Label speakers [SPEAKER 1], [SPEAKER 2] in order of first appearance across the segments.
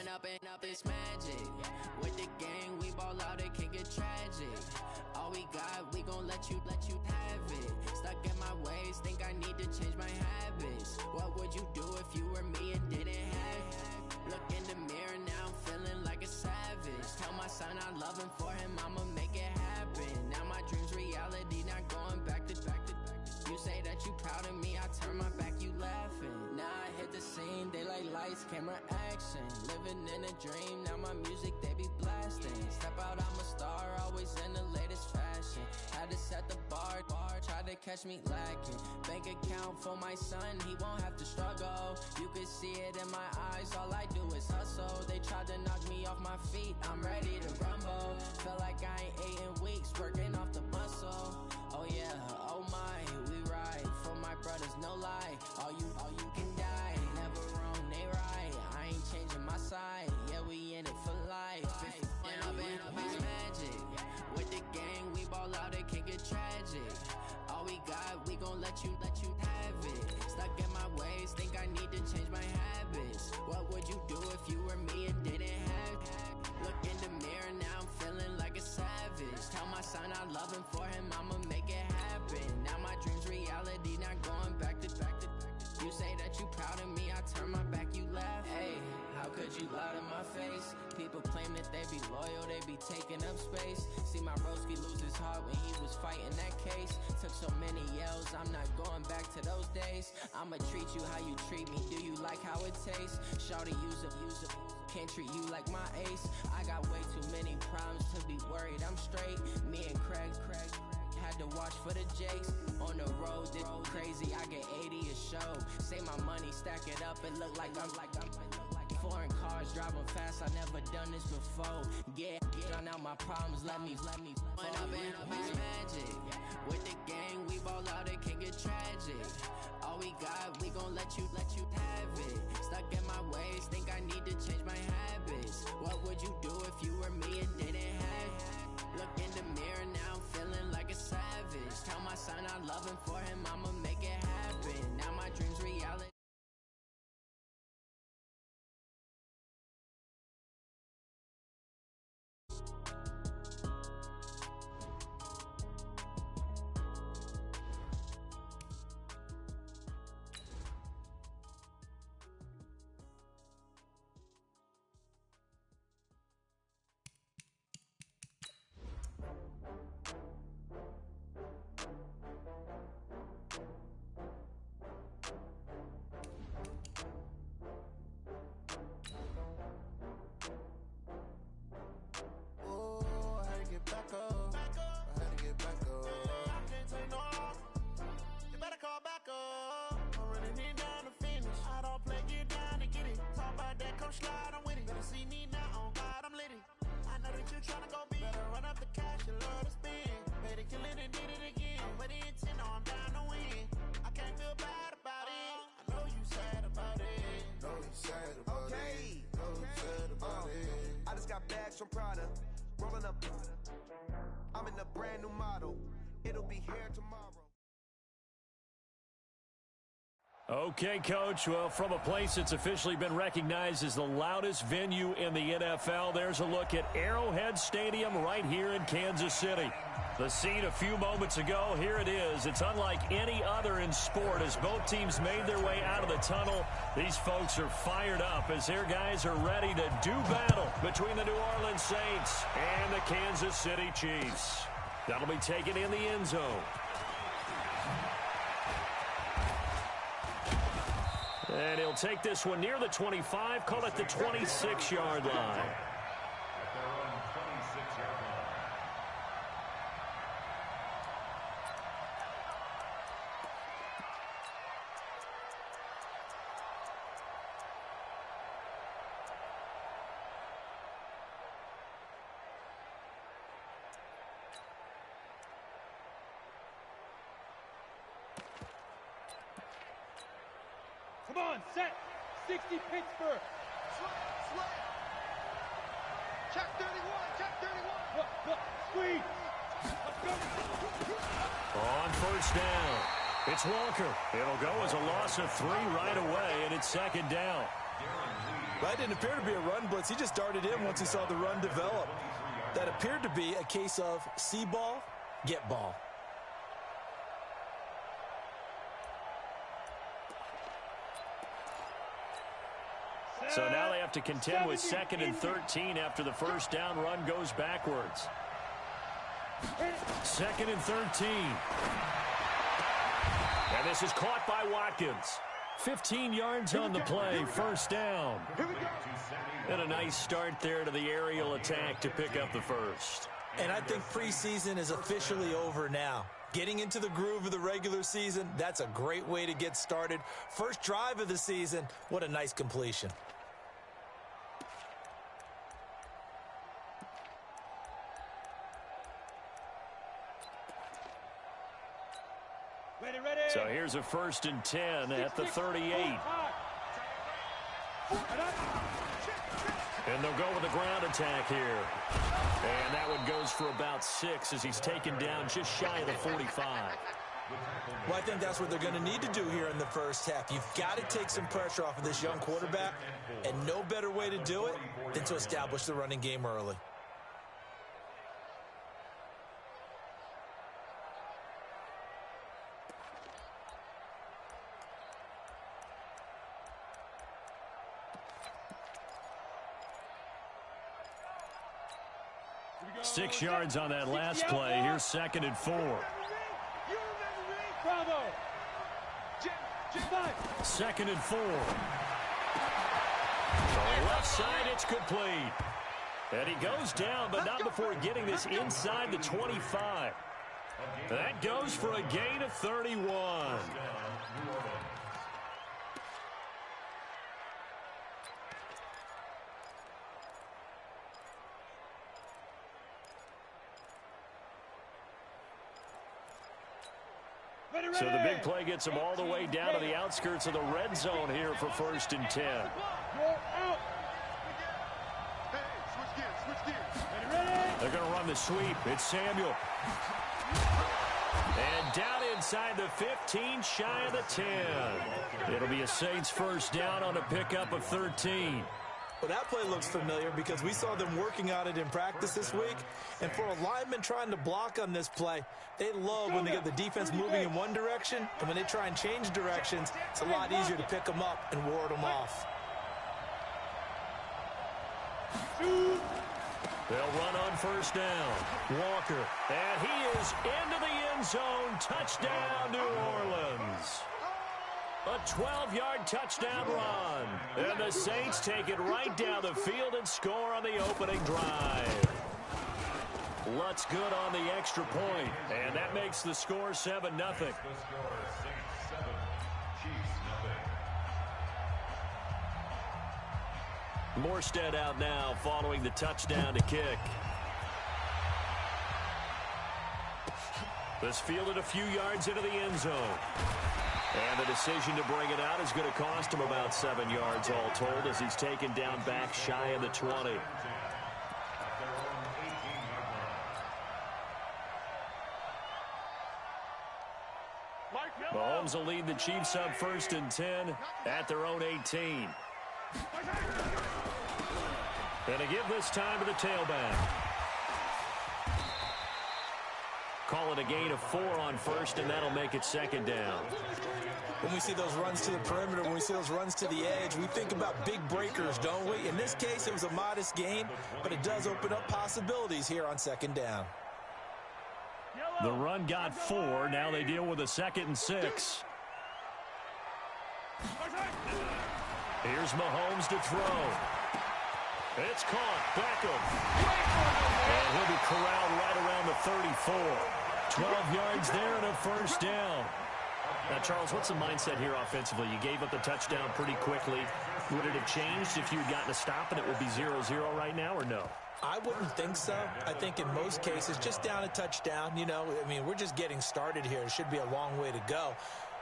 [SPEAKER 1] up, it's magic. With the gang, we ball out, it can get tragic. All we got, we gon' let you have it. Stuck in my ways, think I need to change my habits. What would you do if you were me and didn't have it? Look in the mirror, now I'm feeling like a savage. Tell my son I love him, for him I'ma make it happen. Now my dream's reality, not going back to. You say that you proud of me, I turn my back, you laughing. Now I hit the scene, they like lights, camera, action. Living in a dream, now my music, they be blasting. Step out, I'm a star, always in the latest fashion. Had to set the bar, tried to catch me lacking. Bank account for my son, he won't have to struggle. You can see it in my eyes, all I do is hustle. They tried to knock me off my feet, I'm ready to rumble. Feel like I ain't ate in weeks, working off the muscle. Oh yeah, oh my, we ride for my brothers, no lie. All you can die, never wrong, they right. I ain't changing my side, yeah, we in it for life. Up, it's magic. With the gang, we ball out, it can get tragic. All we got, we gon' let you have it. Stuck in my ways, think I need to change my habits. What would you do if you were me and didn't have it? Look in the mirror, now I'm feeling like a savage. Tell my son I love him, for him I'ma make it happen. Now my dream's reality, not going back to. You say that you proud of me, I turn my back, you laugh. Hey, how could you lie to my face? People claim that they be loyal, they be taking up space. See my broski lose his heart when he was fighting that case. Took so many yells, I'm not going back to those days. I'ma treat you how you treat me, do you like how it tastes? Shawty, use up, can't treat you like my ace. I got way too many problems to be worried, I'm straight. Me and Craig had to watch for the Jakes. On the road, this crazy, I get 80 a show. Say my money, stack it up, it look like I'm foreign cars, driving fast, I never done this before. Get drown out my problems, let me up, it's magic. With the gang, we ball out, it can get tragic. All we got, we gon' let you have it. Stuck in my ways, think I need to change my habits. What would you do if you were me and didn't have it? Look in the mirror, now I'm feeling like a savage. Tell my son I love him, for him I'ma make it happen. Now my dream's reality.
[SPEAKER 2] From Prada, rolling up. I'm in a brand new model. It'll be here tomorrow.
[SPEAKER 3] Okay, Coach. Well, from a place that's officially been recognized as the loudest venue in the NFL, there's a look at Arrowhead Stadium right here in Kansas City. The scene a few moments ago, here it is. It's unlike any other in sport as both teams made their way out of the tunnel. These folks are fired up as their guys are ready to do battle between the New Orleans Saints and the Kansas City Chiefs. That'll be taken in the end zone. And he'll take this one near the 25, call it the 26-yard line.
[SPEAKER 4] Come on, set. 60 Pittsburgh. Slip. Check 31. Check 31. Look. Squeeze. Let's go.
[SPEAKER 3] On first down, it's Walker. It'll go as a loss of 3 right away, and it's second down.
[SPEAKER 5] That didn't appear to be a run blitz. He just darted in once he saw the run develop. That appeared to be a case of see ball, get ball.
[SPEAKER 3] So now they have to contend with 2nd and 13 after the first down run goes backwards. 2nd and 13. And this is caught by Watkins. 15 yards on the play, first down. And a nice start there to the aerial attack to pick up the first.
[SPEAKER 5] And I think preseason is officially over now. Getting into the groove of the regular season, that's a great way to get started. First drive of the season, what a nice completion.
[SPEAKER 3] So here's a 1st and 10 at the 38. And they'll go with the ground attack here. And that one goes for about 6 as he's taken down just shy of the 45.
[SPEAKER 5] Well, I think that's what they're going to need to do here in the first half. You've got to take some pressure off of this young quarterback, and no better way to do it than to establish the running game early.
[SPEAKER 3] Six yards on that last play. Here's 2nd and 4.
[SPEAKER 4] Bravo.
[SPEAKER 3] 2nd and 4. On the left side, it's complete. And he goes down, but not before getting this inside the 25. That goes for a gain of 31. So the big play gets him all the way down to the outskirts of the red zone here for 1st and 10. They're going to run the sweep. It's Samuel. And down inside the 15, shy of the 10. It'll be a Saints first down on a pickup of 13.
[SPEAKER 5] Well, that play looks familiar because we saw them working on it in practice this week. And for a lineman trying to block on this play, they love when they get the defense moving in one direction. And when they try and change directions, it's a lot easier to pick them up and ward them off.
[SPEAKER 3] They'll run on first down. Walker. And he is into the end zone. Touchdown, New Orleans. A 12-yard touchdown run. And the Saints take it right down the field and score on the opening drive. Lutz good on the extra point. And that makes the score 7-0. Morstead out now following the touchdown to kick. This fielded a few yards into the end zone. And the decision to bring it out is going to cost him about 7 yards all told as he's taken down back shy of the 20. Mahomes will lead the Chiefs up 1st and 10 at their own 18. And to give this time to the tailback. Call it a gain of 4 on first, and that'll make it 2nd down.
[SPEAKER 5] When we see those runs to the perimeter, when we see those runs to the edge, we think about big breakers, don't we? In this case, it was a modest gain, but it does open up possibilities here on 2nd down.
[SPEAKER 3] The run got 4. Now they deal with a 2nd and 6. Here's Mahomes to throw. It's caught. Beckham. And he'll be corralled right around the 34. 12 yards there and a first down. Now, Charles, what's the mindset here offensively? You gave up the touchdown pretty quickly. Would it have changed if you had gotten a stop and it would be 0-0 right now, or no?
[SPEAKER 5] I wouldn't think so. I think in most cases, just down a touchdown, you know, I mean, we're just getting started here. It should be a long way to go.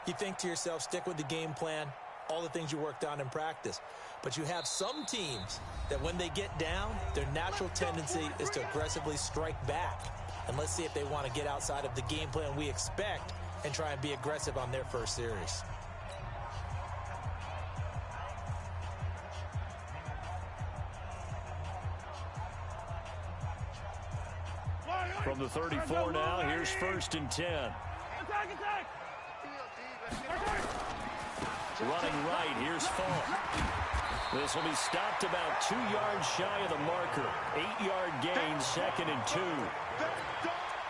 [SPEAKER 5] You think to yourself, stick with the game plan, all the things you worked on in practice. But you have some teams that when they get down, their natural tendency is to aggressively strike back. And let's see if they want to get outside of the game plan we expect and try and be aggressive on their first series.
[SPEAKER 3] From the 34 now, here's 1st and 10.
[SPEAKER 4] Attack!
[SPEAKER 3] Running right, here's Falk. This will be stopped about 2 yards shy of the marker. 8-yard gain, 2nd and 2.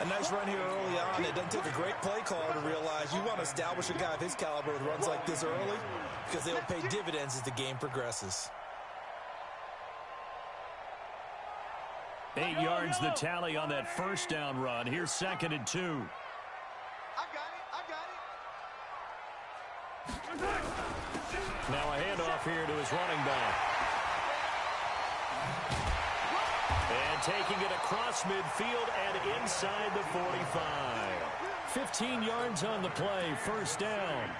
[SPEAKER 5] A nice run here early on. It doesn't take a great play caller to realize you want to establish a guy of his caliber with runs like this early because they will pay dividends as the game progresses.
[SPEAKER 3] 8 yards the tally on that 1st down run. Here's 2nd and 2.
[SPEAKER 2] I got it.
[SPEAKER 3] Now a handoff here to his running back. And taking it across midfield and inside the 45. 15 yards on the play, 1st down.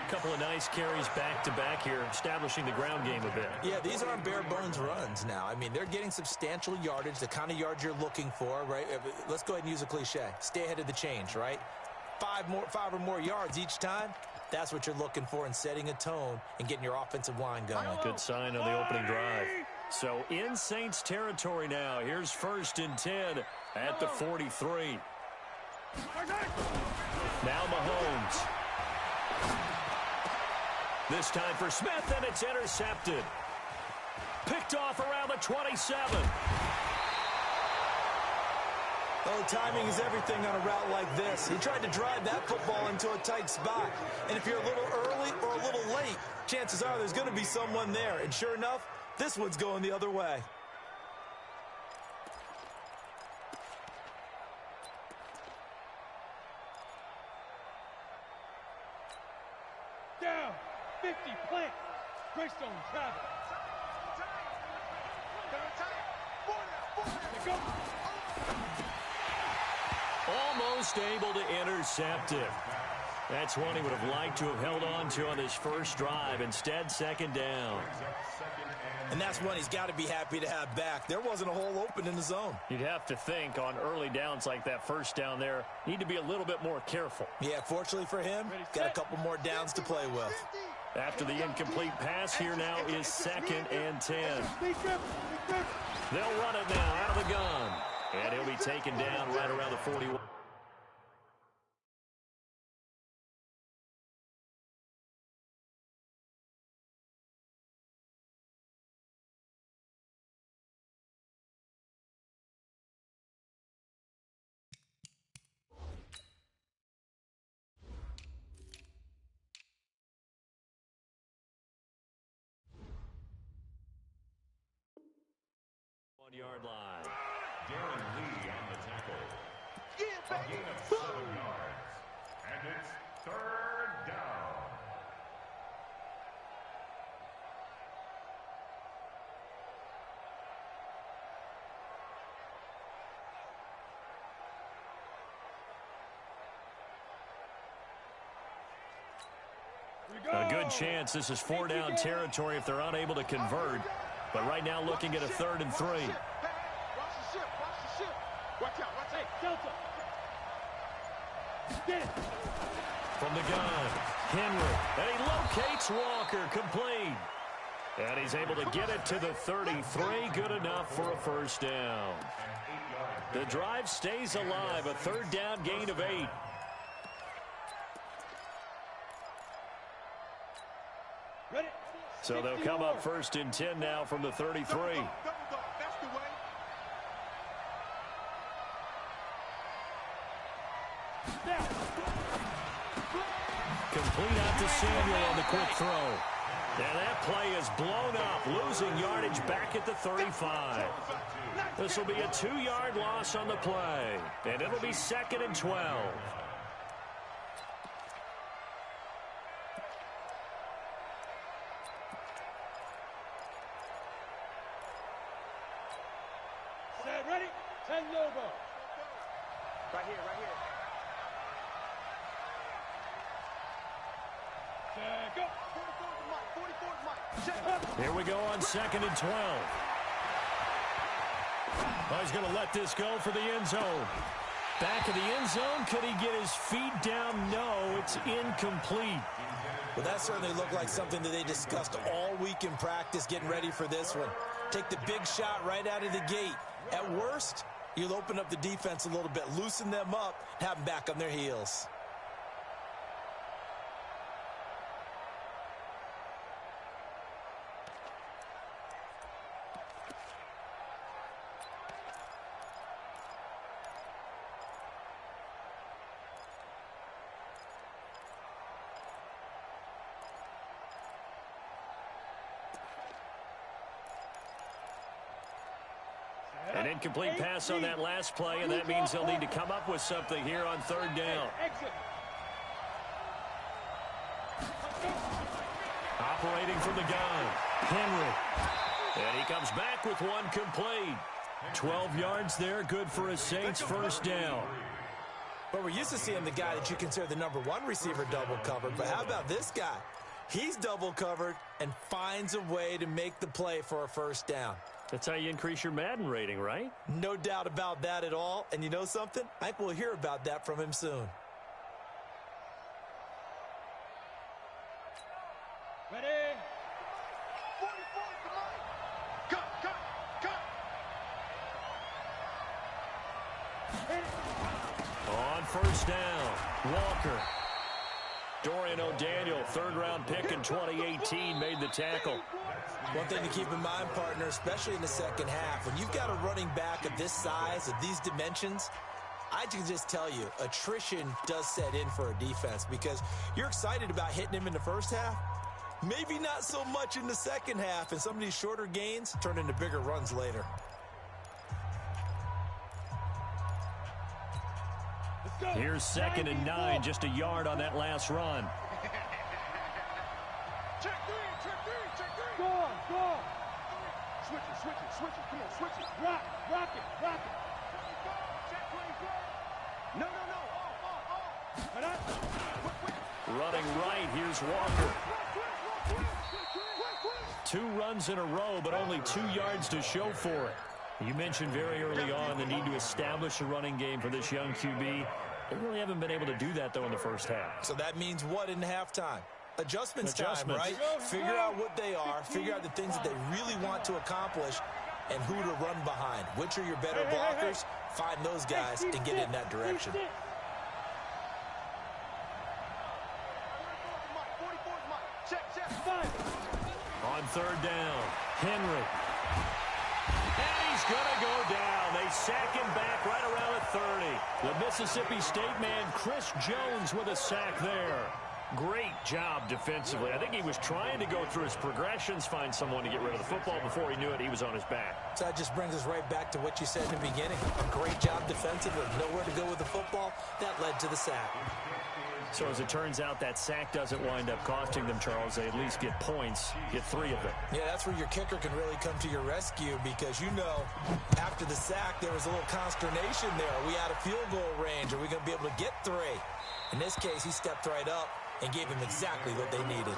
[SPEAKER 3] A couple of nice carries back-to-back here, establishing the ground game a bit.
[SPEAKER 5] Yeah, these aren't bare-bones runs now. I mean, they're getting substantial yardage, the kind of yards you're looking for, right? Let's go ahead and use a cliche. Stay ahead of the change, right? 5 or more yards each time. That's what you're looking for in setting a tone and getting your offensive line going.
[SPEAKER 3] Good sign on the opening drive. So in Saints territory now. Here's 1st and 10 at the 43. Now Mahomes. This time for Smith, and it's intercepted. Picked off around the 27.
[SPEAKER 5] Oh, timing is everything on a route like this. He tried to drive that football into a tight spot. And if you're a little early or a little late, chances are there's going to be someone there. And sure enough, this one's going the other way.
[SPEAKER 4] Down. 50, plant. Greystone, travel. Go.
[SPEAKER 3] Almost able to intercept it. That's one he would have liked to have held on to on his first drive. Instead, 2nd down.
[SPEAKER 5] And that's one he's got to be happy to have back. There wasn't a hole open in the zone.
[SPEAKER 3] You'd have to think on early downs like that 1st down there, need to be a little bit more careful.
[SPEAKER 5] Yeah, fortunately for him, got a couple more downs to play with.
[SPEAKER 3] After the incomplete pass, here now is 2nd and 10. They'll run it now out of the gun. And he'll be taken down right around the 41. Yard line.
[SPEAKER 6] Darren Lee on the tackle. A gain of 7 yards. And it's 3rd down.
[SPEAKER 3] A good chance this is 4-down territory if they're unable to convert. But right now looking at a 3rd and 3.
[SPEAKER 4] Watch the ship. Watch out. Hey, Delta. Get it.
[SPEAKER 3] From the gun, Henry. And he locates Walker, complete. And he's able to get it to the 33. Good enough for a 1st down. The drive stays alive. A 3rd down gain of 8.
[SPEAKER 4] Ready.
[SPEAKER 3] So they'll come up 1st and 10 now from the 33.
[SPEAKER 2] That's the way.
[SPEAKER 3] Complete out to Samuel on the quick throw. And that play is blown up, losing yardage back at the 35. This will be a 2-yard loss on the play. And it'll be 2nd and 12.
[SPEAKER 4] Ready? 10 logo.
[SPEAKER 2] Right here.
[SPEAKER 4] Go.
[SPEAKER 2] 44's Mike.
[SPEAKER 3] Here we go on 2nd and 12. Oh, he's going to let this go for the end zone. Back of the end zone. Could he get his feet down? No, it's incomplete.
[SPEAKER 5] Well, that certainly looked like something that they discussed all week in practice, getting ready for this one. Take the big shot right out of the gate. At worst, You'll open up the defense a little bit, loosen them up, have them back on their heels.
[SPEAKER 3] An incomplete pass on that last play, and that means they'll need to come up with something here on third down. Operating from the gun, Henry. And he comes back with one complete. 12 yards there, good for a Saints first down.
[SPEAKER 5] But we're used to seeing the guy that you consider the number one receiver double covered. But how about this guy? He's double covered and finds a way to make the play for a first down.
[SPEAKER 3] That's how you increase your Madden rating, right?
[SPEAKER 5] No doubt about that at all. And you know something? I think we'll hear about that from him soon.
[SPEAKER 4] Ready? 44, come on. Cut.
[SPEAKER 3] On first down, Walker. Dorian O'Daniel, third-round pick in 2018, made the tackle.
[SPEAKER 5] One thing to keep in mind, partner, especially in the second half, when you've got a running back of this size, of these dimensions, I can just tell you, attrition does set in for a defense because you're excited about hitting him in the first half. Maybe not so much in the second half, and some of these shorter gains turn into bigger runs later.
[SPEAKER 3] Here's 2nd and 9, just a yard on that last run.
[SPEAKER 4] Check three. Go on. Switch it. Come on, switch it. Rock it. Check 24. No.
[SPEAKER 3] Running right, here's Walker. 2 runs in a row, but only 2 yards to show for it. You mentioned very early on the need to establish a running game for this young QB. They really haven't been able to do that, though, in the first half.
[SPEAKER 5] So that means what in halftime? Adjustments time, right? Figure out what they are, figure out the things that they really want to accomplish, and who to run behind. Which are your better blockers? Find those guys and get in that direction.
[SPEAKER 3] On third down, Henry. And he's going to go down. They sack him back right around at 30. The Mississippi State man, Chris Jones, with a sack there. Great job defensively. I think he was trying to go through his progressions, find someone to get rid of the football. Before he knew it, he was on his back.
[SPEAKER 5] So that just brings us right back to what you said in the beginning. A great job defensively. Nowhere to go with the football. That led to the sack.
[SPEAKER 3] So as it turns out, that sack doesn't wind up costing them, Charles. They at least get points, get 3 of them. Yeah, that's where your kicker can really come to your rescue because, you know, after the sack, there was a little consternation there. Are we out of field goal range? Are we going to be able to get 3? In this case, he stepped right up and gave him exactly what they needed.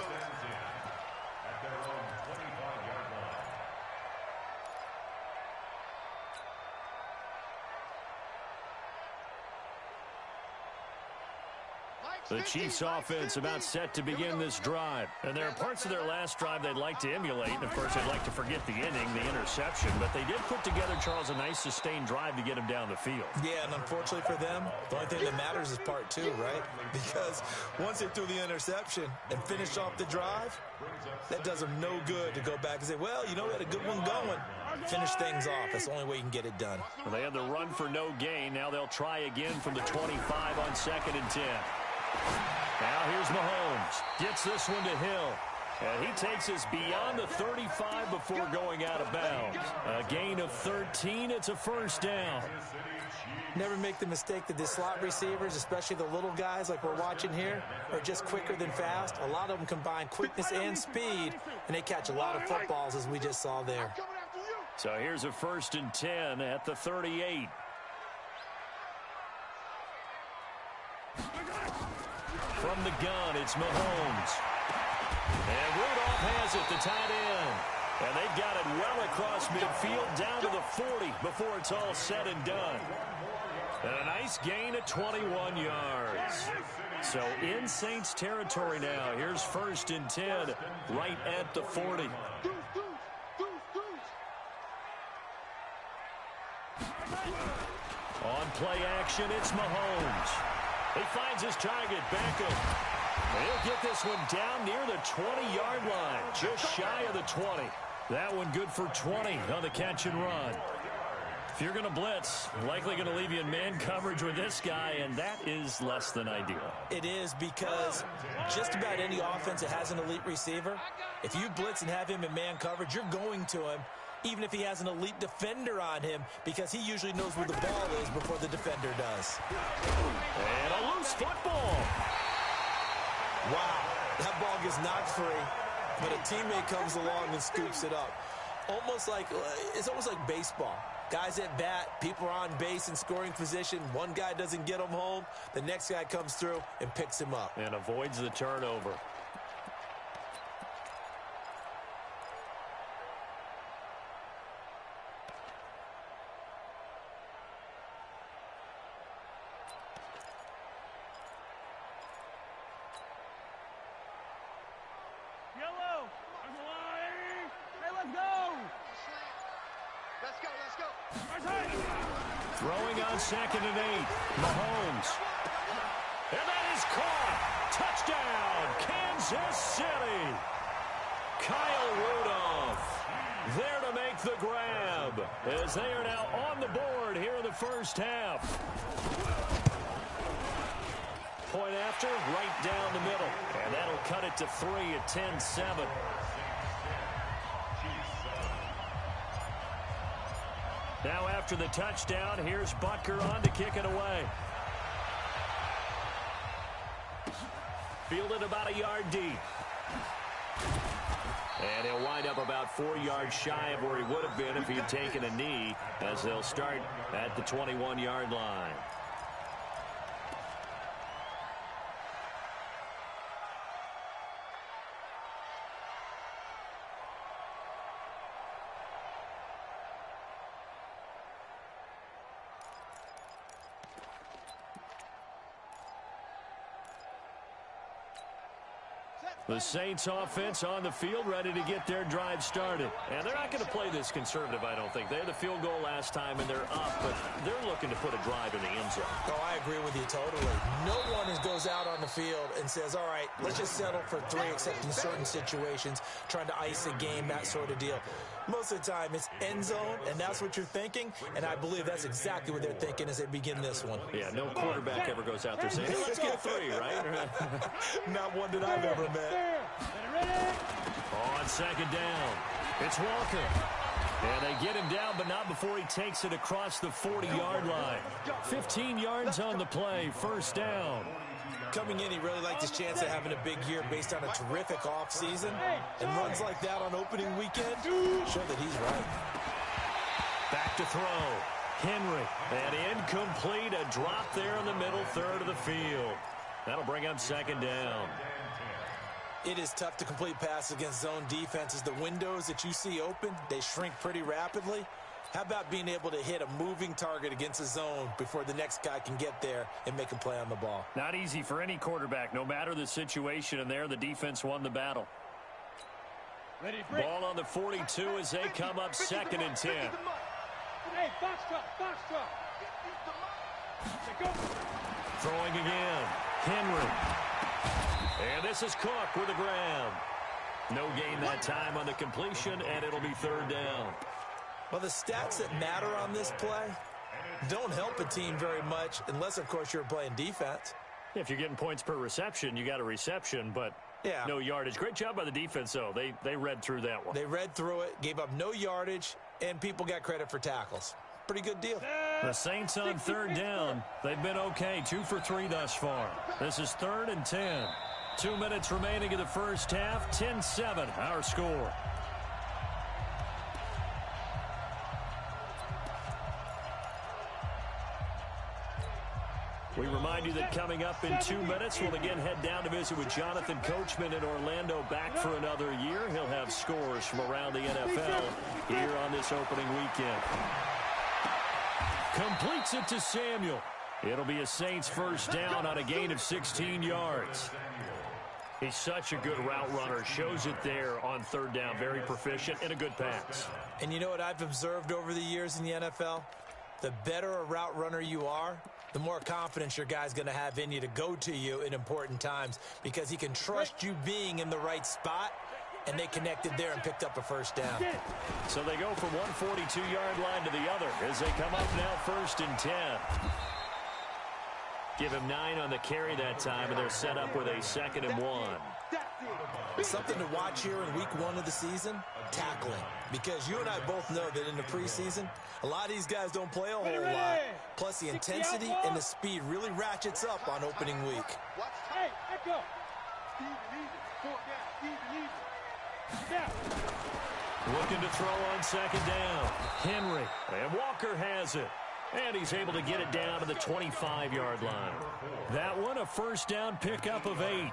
[SPEAKER 3] The Chiefs offense about set to begin this drive. And there are parts of their last drive they'd like to emulate. And, of course, they'd like to forget the inning, the interception. But they did put together, Charles, a nice sustained drive to get him down the field.
[SPEAKER 5] Yeah, and unfortunately for them, the only thing that matters is part 2, right? Because once they threw the interception and finished off the drive, that does them no good to go back and say, well, you know, we had a good one going. Finish things off. That's the only way you can get it done.
[SPEAKER 3] Well, they had the run for no gain. Now they'll try again from the 25 on 2nd and 10. Now here's Mahomes. Gets this one to Hill. And he takes us beyond the 35 before going out of bounds. A gain of 13. It's a first down.
[SPEAKER 5] Never make the mistake that the slot receivers, especially the little guys like we're watching here, are just quicker than fast. A lot of them combine quickness and speed, and they catch a lot of footballs, as we just saw there.
[SPEAKER 3] So here's a 1st and 10 at the 38. From the gun, it's Mahomes. And Rudolph has it, the tight end. And they've got it well across midfield down to the 40 before it's all said and done. And a nice gain of 21 yards. So in Saints territory now. Here's 1st and 10 right at the 40. On play action, it's Mahomes. He finds his target, Beckham. He'll get this one down near the 20-yard line, just shy of the 20. That one good for 20 on the catch and run. If you're going to blitz, likely going to leave you in man coverage with this guy, and that is less than ideal.
[SPEAKER 5] It is, because just about any offense that has an elite receiver, if you blitz and have him in man coverage, you're going to him, even if he has an elite defender on him, because he usually knows where the ball is before the defender does.
[SPEAKER 3] And a loose football.
[SPEAKER 5] Wow, that ball gets knocked free, but a teammate comes along and scoops it up. It's almost like baseball. Guys at bat, people are on base in scoring position. One guy doesn't get him home. The next guy comes through and picks him up.
[SPEAKER 3] And avoids the turnover.
[SPEAKER 4] Yellow. Hey, let's go. Let's go.
[SPEAKER 3] Throwing on 2nd and 8. Mahomes. And that is caught. Touchdown, Kansas City. Kyle Rudolph there to make the grab as they are now on the board here in the first half. Point after, right down the middle. And that'll cut it to 3 at 10-7. Now after the touchdown, here's Butker on to kick it away. Fielded about a yard deep. And he'll wind up about 4 yards shy of where he would have been if he had taken a knee, as they'll start at the 21-yard line. The Saints offense on the field, ready to get their drive started. And they're not going to play this conservative, I don't think. They had the field goal last time, and they're up, but they're looking to put a drive in the end zone.
[SPEAKER 5] Oh, I agree with you totally. No one goes out on the field and says, all right, let's just settle for 3, except in certain situations, trying to ice a game, that sort of deal. Most of the time, it's end zone, and that's what you're thinking, and I believe that's exactly what they're thinking as they begin this one.
[SPEAKER 3] Yeah, no quarterback ever goes out there saying, hey, let's get 3, right?
[SPEAKER 5] Not one that I've ever met.
[SPEAKER 3] On 2nd down, it's Walker. And they get him down, but not before he takes it across the 40-yard line. 15 yards on the play, first down.
[SPEAKER 5] Coming in, he really liked his chance of having a big year based on a terrific offseason. And runs like that on opening weekend show that he's right.
[SPEAKER 3] Back to throw. Henry. And incomplete. A drop there in the middle third of the field. That'll bring up 2nd down.
[SPEAKER 5] It is tough to complete passes against zone defenses. The windows that you see open, they shrink pretty rapidly. How about being able to hit a moving target against a zone before the next guy can get there and make a play on the ball?
[SPEAKER 3] Not easy for any quarterback, no matter the situation, and there the defense won the battle. Ball on the 42 as they come up 2nd and 10.
[SPEAKER 4] Hey, box truck.
[SPEAKER 3] Throwing again. Henry. And this is Cook with a grab. No gain that time on the completion, and it'll be 3rd down.
[SPEAKER 5] Well, the stats that matter on this play don't help a team very much unless, of course, you're playing defense.
[SPEAKER 3] If you're getting points per reception, you got a reception, but
[SPEAKER 5] yeah,
[SPEAKER 3] no yardage. Great job by the defense, though. They read through that one.
[SPEAKER 5] They read through it, gave up no yardage, and people got credit for tackles. Pretty good deal.
[SPEAKER 3] The Saints on 3rd down. They've been okay, 2 for 3 thus far. This is 3rd and 10. 2 minutes remaining in the first half. 10-7, our score. We remind you that coming up in 2 minutes, we'll again head down to visit with Jonathan Coachman in Orlando, back for another year. He'll have scores from around the NFL here on this opening weekend. Completes it to Samuel. It'll be a Saints first down on a gain of 16 yards. He's such a good route runner. Shows it there on 3rd down. Very proficient and a good pass.
[SPEAKER 5] And you know what I've observed over the years in the NFL? The better a route runner you are, the more confidence your guy's going to have in you to go to you in important times because he can trust you being in the right spot, and they connected there and picked up a first down.
[SPEAKER 3] So they go from one 42-yard line to the other as they come up now 1st and 10. Give him 9 on the carry that time, and they're set up with a 2nd and 1.
[SPEAKER 5] Something to watch here in week 1 of the season, tackling. Because you and I both know that in the preseason, a lot of these guys don't play a whole lot. Plus, the intensity and the speed really ratchets up on opening week.
[SPEAKER 4] Hey, let go. Even.
[SPEAKER 3] Looking to throw on 2nd down. Henry, and Walker has it. And he's able to get it down to the 25-yard line. That one, a first down pickup of 8.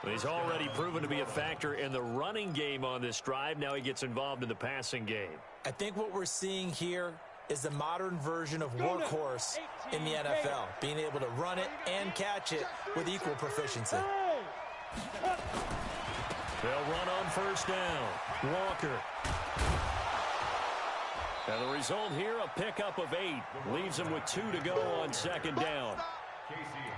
[SPEAKER 3] He's already proven to be a factor in the running game on this drive. Now he gets involved in the passing game.
[SPEAKER 5] I think what we're seeing here is the modern version of workhorse in the NFL, being able to run it and catch it with equal proficiency.
[SPEAKER 3] They'll run on 1st down. Walker. And the result here, a pickup of 8. Leaves him with 2 to go on 2nd down.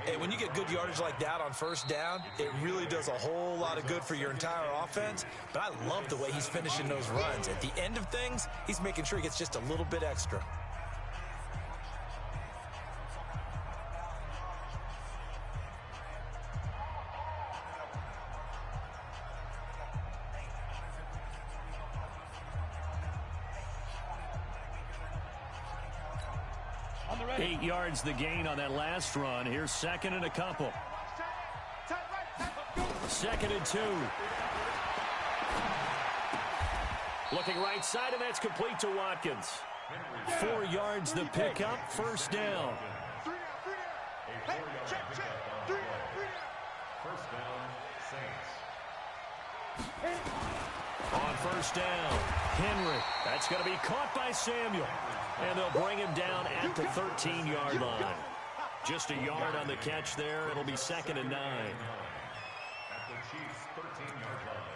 [SPEAKER 5] Hey, when you get good yardage like that on 1st down, it really does a whole lot of good for your entire offense. But I love the way he's finishing those runs. At the end of things, he's making sure he gets just a little bit extra.
[SPEAKER 4] On the ready.
[SPEAKER 3] 8 yards the gain on that last run. Here's 2nd and a couple. 2nd and 2. Looking right side, and that's complete to Watkins. 4 yards the pickup, 1st down.
[SPEAKER 6] First down, Saints.
[SPEAKER 3] On 1st down, Henry. That's going to be caught by Samuel. And they'll bring him down at the 13-yard line. Just a yard on the catch there. It'll be 2nd and 9.
[SPEAKER 6] At the Chiefs' 13-yard line.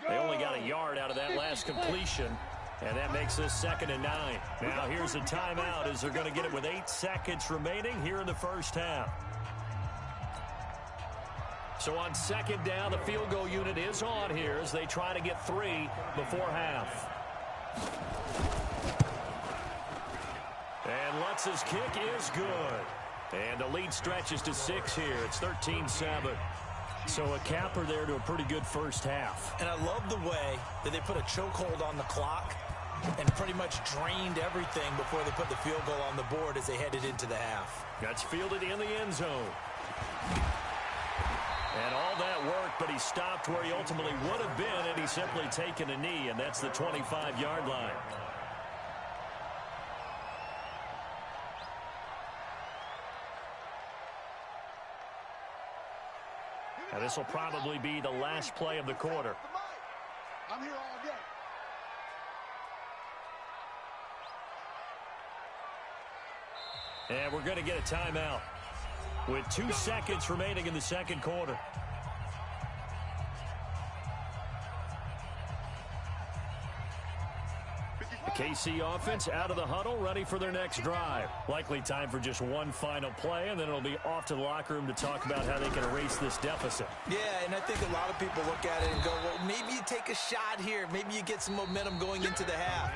[SPEAKER 3] They only got a yard out of that last completion. And that makes this 2nd and 9. Now here's a timeout as they're going to get it with 8 seconds remaining here in the first half. So on 2nd down, the field goal unit is on here as they try to get 3 before half. And Lutz's kick is good. And the lead stretches to 6 here. It's 13-7. So a capper there to a pretty good first half.
[SPEAKER 5] And I love the way that they put a chokehold on the clock and pretty much drained everything before they put the field goal on the board as they headed into the half.
[SPEAKER 3] That's fielded in the end zone. And all that work, but he stopped where he ultimately would have been, and he's simply taken a knee, and that's the 25-yard line. And this will probably be the last play of the quarter.
[SPEAKER 4] I'm here all day.
[SPEAKER 3] And we're going to get a timeout with 2 seconds remaining in the second quarter. The KC offense out of the huddle, ready for their next drive. Likely time for just one final play, and then it'll be off to the locker room to talk about how they can erase this deficit.
[SPEAKER 5] Yeah, and I think a lot of people look at it and go, well, maybe you take a shot here. Maybe you get some momentum going into the half.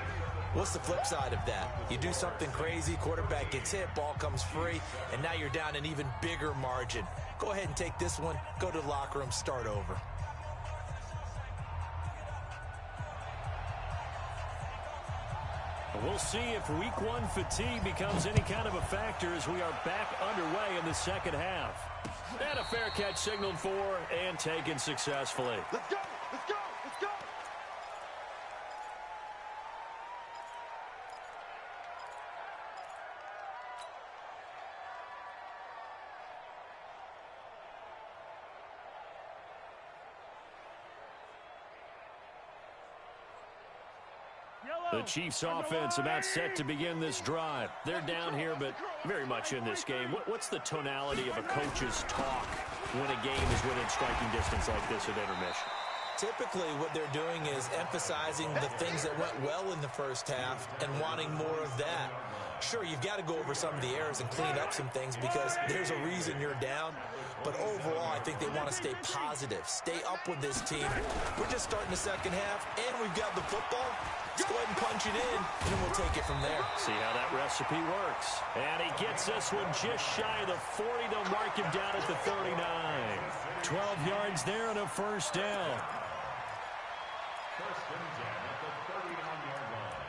[SPEAKER 5] What's the flip side of that? You do something crazy, quarterback gets hit, ball comes free, and now you're down an even bigger margin. Go ahead and take this one, go to the locker room, start over.
[SPEAKER 3] We'll see if week one fatigue becomes any kind of a factor as we are back underway in the second half. And a fair catch signaled for and taken successfully.
[SPEAKER 4] Let's go! Let's go! Let's go!
[SPEAKER 3] The Chiefs offense about set to begin this drive. They're down here, but very much in this game. What's the tonality of a coach's talk when a game is within striking distance like this at intermission?
[SPEAKER 5] Typically, what they're doing is emphasizing the things that went well in the first half and wanting more of that. Sure, you've got to go over some of the errors and clean up some things because there's a reason you're down. But overall, I think they want to stay positive, stay up with this team. We're just starting the second half, and we've got the football. Let's go ahead and punch it in, and then we'll take it from there.
[SPEAKER 3] See how that recipe works. And he gets this one just shy of the 40. They'll mark him down at the 39. 12 yards there and a first down.
[SPEAKER 6] First and 10 at the 39-yard line.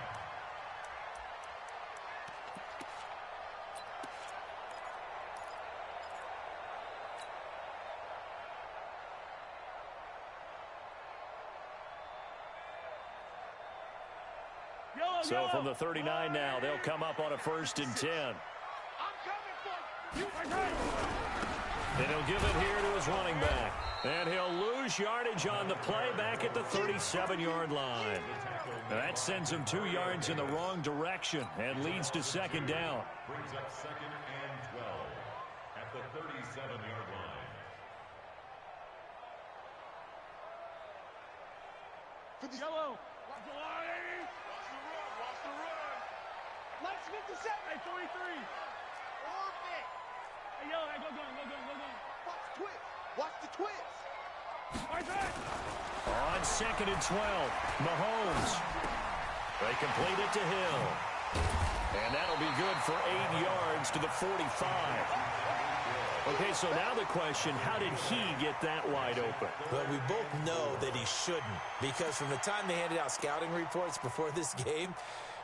[SPEAKER 3] So from the 39 now, they'll come up on a first and 10.
[SPEAKER 4] I'm coming for you.
[SPEAKER 3] And he'll give it here to his running back. And he'll lose yardage on the play back at the 37-yard line. That sends him 2 yards in the wrong direction and leads to second down.
[SPEAKER 6] Brings up second and 12 at the 37-yard line.
[SPEAKER 4] Yellow. Watch the line. Watch the run. Watch the run. Let's get the set. Hey, 43. Perfect. Hey, yellow. Hey, go. Watch the twist. Watch the twist. Right back.
[SPEAKER 3] On second and 12, Mahomes. They complete it to Hill. And that'll be good for 8 yards to the 45. Okay, so now the question, how did he get that wide open?
[SPEAKER 5] Well, we both know that he shouldn't, because from the time they handed out scouting reports before this game,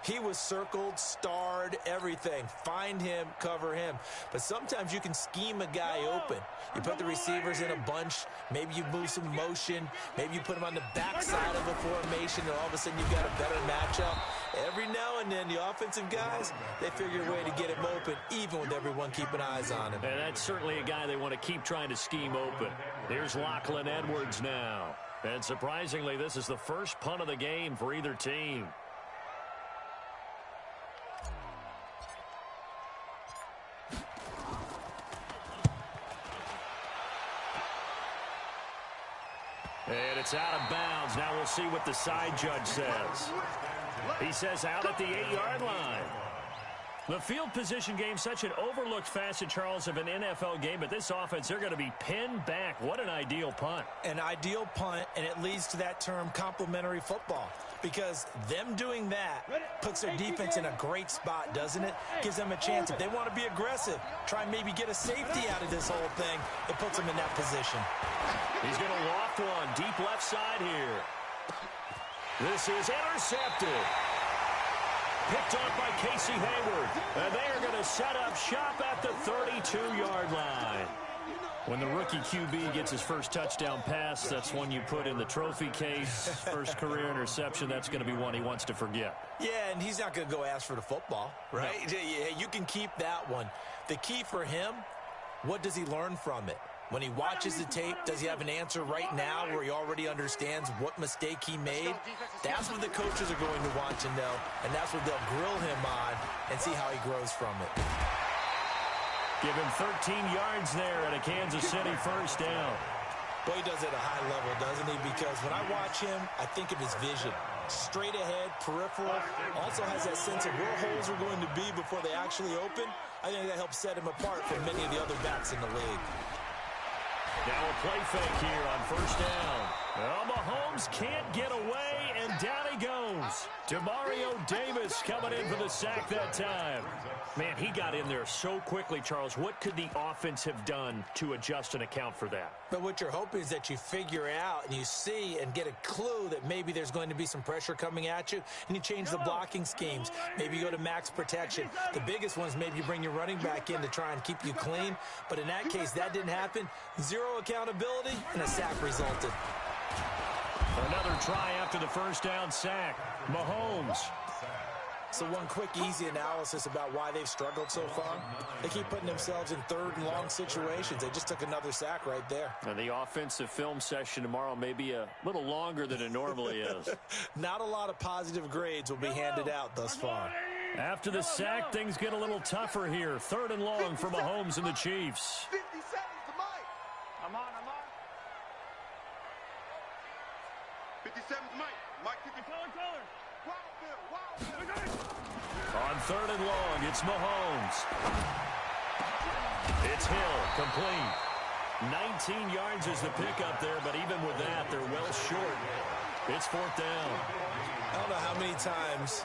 [SPEAKER 5] he was circled, starred, everything. Find him, cover him. But sometimes you can scheme a guy open. You put the receivers in a bunch. Maybe you move some motion. Maybe you put him on the backside of a formation, and all of a sudden you've got a better matchup. Every now and then, the offensive guys, they figure a way to get him open, even with everyone keeping eyes on him.
[SPEAKER 3] And that's certainly a guy they want to keep trying to scheme open. Here's Lachlan Edwards now. And surprisingly, this is the first punt of the game for either team. And it's out of bounds. Now we'll see what the side judge says. He says out at the 8-yard line. The field position game, such an overlooked facet, Charles, of an NFL game. But this offense, they're going to be pinned back. What an ideal punt.
[SPEAKER 5] An ideal punt, and it leads to that term complementary football. Because them doing that puts their defense in a great spot, doesn't it? Gives them a chance. If they want to be aggressive, try and maybe get a safety out of this whole thing, it puts them in that position.
[SPEAKER 3] He's going to loft one deep left side here. This is intercepted. Picked off by Casey Hayward. And they are going to set up shop at the 32-yard line. When the rookie QB gets his first touchdown pass, that's one you put in the trophy case. First career interception, that's going to be one he wants to forget.
[SPEAKER 5] Yeah, and he's not going to go ask for the football, right? No. Yeah, you can keep that one. The key for him, what does he learn from it? When he watches the tape, does he have an answer right now where he already understands what mistake he made? That's what the coaches are going to want to know, and that's what they'll grill him on and see how he grows from it.
[SPEAKER 3] Give him 13 yards there at a Kansas City first down.
[SPEAKER 5] Boy, he does it at a high level, doesn't he? Because when I watch him, I think of his vision. Straight ahead, peripheral, also has that sense of where holes are going to be before they actually open. I think that helps set him apart from many of the other backs in the league.
[SPEAKER 3] Now a play fake here on first down. Well, Mahomes can't get away, and down he goes. Demario Davis coming in for the sack that time. Man, he got in there so quickly, Charles. What could the offense have done to adjust and account for that?
[SPEAKER 5] But what you're hoping is that you figure out and you see and get a clue that maybe there's going to be some pressure coming at you, and you change the blocking schemes. Maybe you go to max protection. The biggest one is maybe you bring your running back in to try and keep you clean. But in that case, that didn't happen. Zero accountability, and a sack resulted.
[SPEAKER 3] Another try after the first down sack. Mahomes.
[SPEAKER 5] So one quick, easy analysis about why they've struggled so far. They keep putting themselves in third and long situations. They just took another sack right there.
[SPEAKER 3] And the offensive film session tomorrow may be a little longer than it normally is.
[SPEAKER 5] Not a lot of positive grades will be handed out thus far.
[SPEAKER 3] After the sack, things get a little tougher here. Third and long for Mahomes and the Chiefs.
[SPEAKER 4] 50 seconds to Mike. I'm on.
[SPEAKER 3] 3rd and long. It's Mahomes. It's Hill, complete. 19 yards is the pickup there, but even with that, they're well short. It's 4th down.
[SPEAKER 5] I don't know how many times,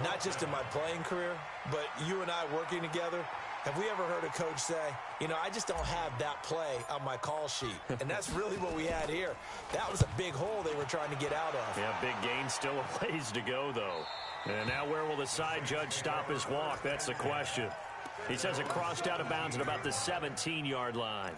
[SPEAKER 5] not just in my playing career, but you and I working together, have we ever heard a coach say, you know, I just don't have that play on my call sheet. And that's really what we had here. That was a big hole they were trying to get out of.
[SPEAKER 3] Yeah, big gain, still a ways to go, though. And now where will the side judge stop his walk? That's the question. He says it crossed out of bounds at about the 17-yard line.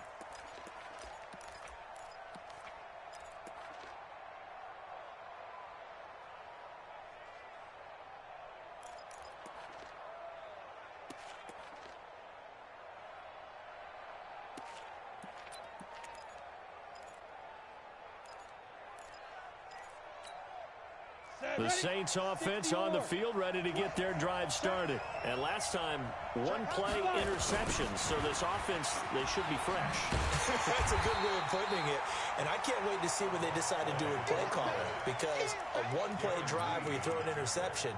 [SPEAKER 3] The Saints offense on the field, ready to get their drive started. And last time, one play interception. So this offense, they should be fresh.
[SPEAKER 5] That's a good way of putting it. And I can't wait to see what they decide to do with play calling. Because a one-play drive where you throw an interception,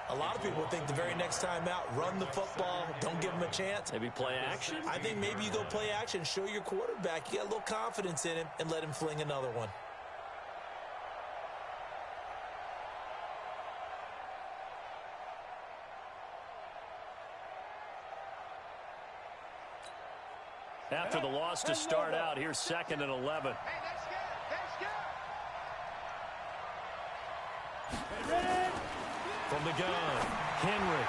[SPEAKER 5] a lot of people think the very next time out, run the football, don't give them a chance.
[SPEAKER 3] Maybe play action?
[SPEAKER 5] I think maybe you go play action, show your quarterback you got a little confidence in him, and let him fling another one.
[SPEAKER 3] After the loss to start out, here's 2nd and 11. From the gun, Henry.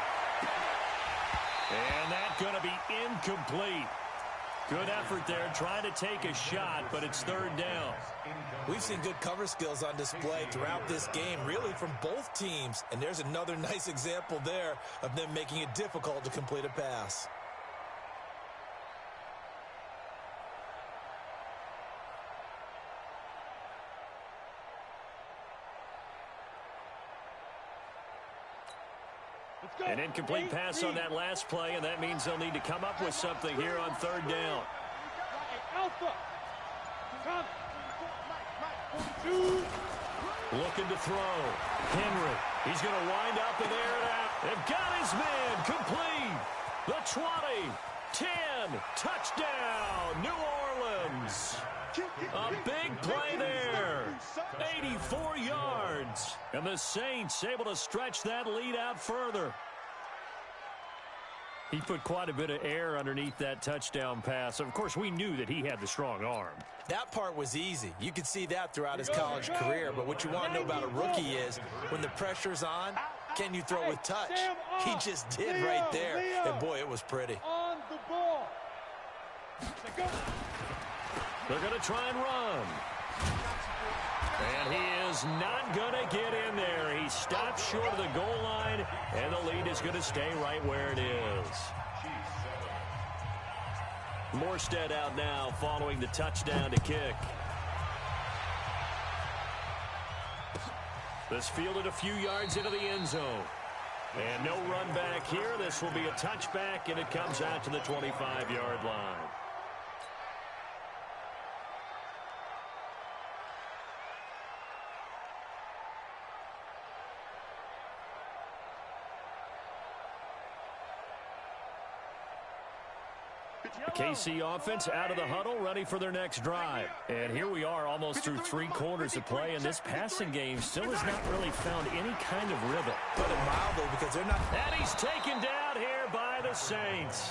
[SPEAKER 3] And that's going to be incomplete. Good effort there, trying to take a shot, but it's 3rd down.
[SPEAKER 5] We've seen good cover skills on display throughout this game, really from both teams. And there's another nice example there of them making it difficult to complete a pass.
[SPEAKER 3] An incomplete pass on that last play, and that means they'll need to come up with something here on 3rd down. Looking to throw. Henry. He's going to wind up and air it out. They've got his man complete. The 20, 10, touchdown, New Orleans. A big play there. 84 yards. And the Saints able to stretch that lead out further. He put quite a bit of air underneath that touchdown pass. Of course, we knew that he had the strong arm.
[SPEAKER 5] That part was easy. You could see that throughout his college career. But what you want to know about a rookie is when the pressure's on, can you throw with touch? He just did right there. And, boy, it was pretty.
[SPEAKER 4] On the ball.
[SPEAKER 3] They're going to try and run. And he is not going to get in there. He stops short of the goal line, and the lead is going to stay right where it is. Morstead out now following the touchdown to kick. This fielded a few yards into the end zone. And no run back here. This will be a touchback, and it comes out to the 25-yard line. The KC offense out of the huddle, ready for their next drive. And here we are almost through 3 quarters of play, and this passing game still has not really found any kind of rhythm.
[SPEAKER 5] Put it mildly, because they're not...
[SPEAKER 3] And he's taken down here by the Saints.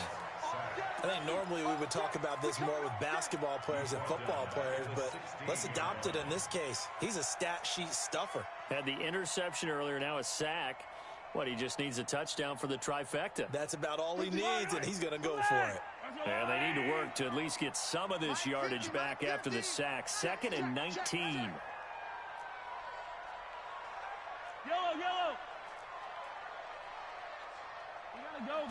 [SPEAKER 5] I think normally we would talk about this more with basketball players and football players, but let's adopt it in this case. He's a stat sheet stuffer.
[SPEAKER 3] Had the interception earlier, now a sack. What, he just needs a touchdown for the trifecta.
[SPEAKER 5] That's about all he needs, and he's going to go for it.
[SPEAKER 3] And they need to work to at least get some of this yardage back after the sack. 2nd and 19.
[SPEAKER 4] Yellow. You gotta go.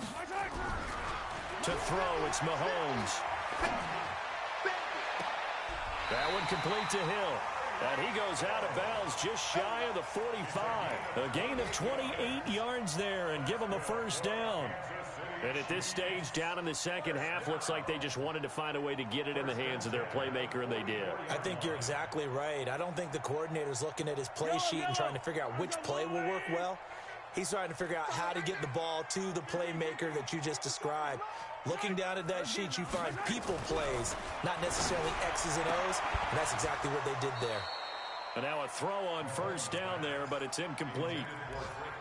[SPEAKER 3] To throw, it's Mahomes. That one complete to Hill. And he goes out of bounds just shy of the 45. A gain of 28 yards there and give him a first down. And at this stage, down in the second half, looks like they just wanted to find a way to get it in the hands of their playmaker, and they did.
[SPEAKER 5] I think you're exactly right. I don't think the coordinator's looking at his play sheet and trying to figure out which play will work well. He's trying to figure out how to get the ball to the playmaker that you just described. Looking down at that sheet, you find people plays, not necessarily X's and O's, and that's exactly what they did there.
[SPEAKER 3] And now a throw on first down there, but it's incomplete.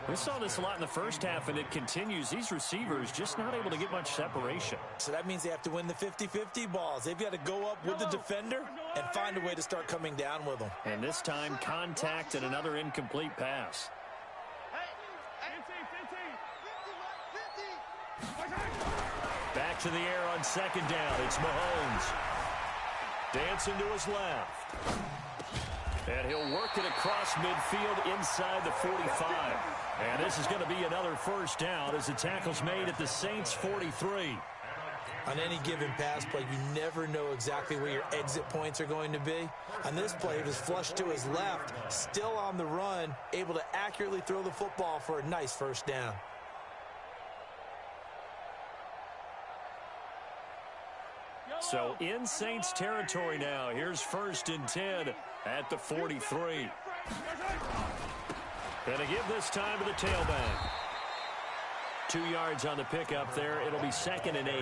[SPEAKER 3] We saw this a lot in the first half, and it continues. These receivers just not able to get much separation.
[SPEAKER 5] So that means they have to win the 50-50 balls. They've got to go up with the defender and find a way to start coming down with them.
[SPEAKER 3] And this time, contact and another incomplete pass. Back to the air on second down. It's Mahomes. Dancing to his left. And he'll work it across midfield inside the 45. And this is going to be another first down as the tackle's made at the Saints' 43.
[SPEAKER 5] On any given pass play, you never know exactly where your exit points are going to be. On this play, he was flushed to his left, still on the run, able to accurately throw the football for a nice first down.
[SPEAKER 3] So in Saints territory now. Here's 1st and 10 at the 43. And to give this time to the tailback. 2 yards on the pickup there. It'll be 2nd and 8.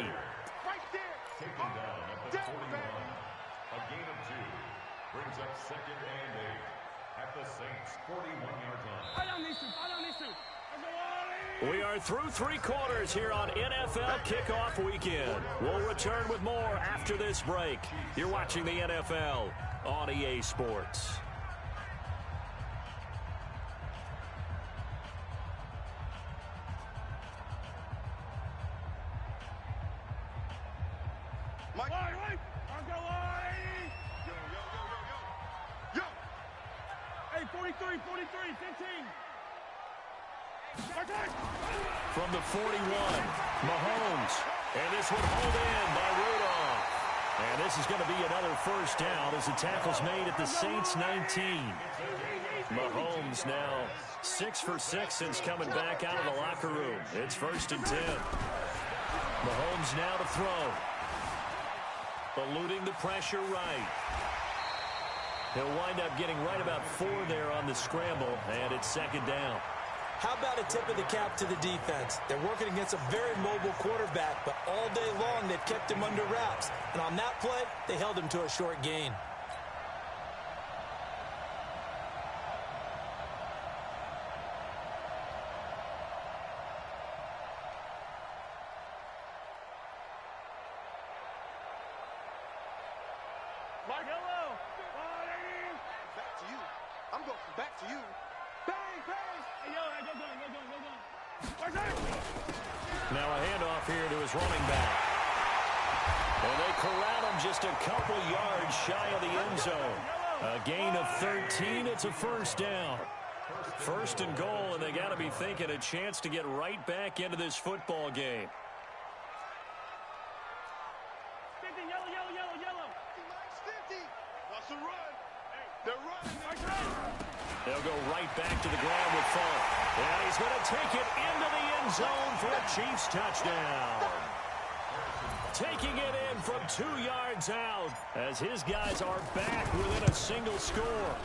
[SPEAKER 6] Taken down at the 41. A gain of 2. Brings up 2nd and 8 at the Saints' 41-yard line.
[SPEAKER 3] We are through 3 quarters here on NFL Kickoff Weekend. We'll return with more after this break. You're watching the NFL on EA Sports.
[SPEAKER 4] Hey, 43, 15.
[SPEAKER 3] From the 41, Mahomes. And this one hauled in by Rudolph. And this is going to be another first down as the tackle's made at the Saints' 19. Mahomes now 6 for 6 since coming back out of the locker room. It's 1st and 10. Mahomes now to throw. Eluding the pressure right. He'll wind up getting right about 4 there on the scramble, and it's 2nd down.
[SPEAKER 5] How about a tip of the cap to the defense? They're working against a very mobile quarterback, but all day long they've kept him under wraps. And on that play, they held him to a short gain.
[SPEAKER 4] Mike, hello.
[SPEAKER 2] Back to you. I'm going back to you. Bang, bang.
[SPEAKER 4] Hey, yo, go.
[SPEAKER 3] Now a handoff here to his running back. And they corral him just a couple yards shy of the end zone. A gain of 13. It's a first down. 1st and goal, and they got to be thinking a chance to get right back into this football game.
[SPEAKER 4] 50, yellow.
[SPEAKER 2] 50. What's the run? They're running.
[SPEAKER 3] They'll go right back to the ground with Falk. And he's going to take it into the end zone for a Chiefs touchdown. Taking it in from 2 yards out as his guys are back within a single score.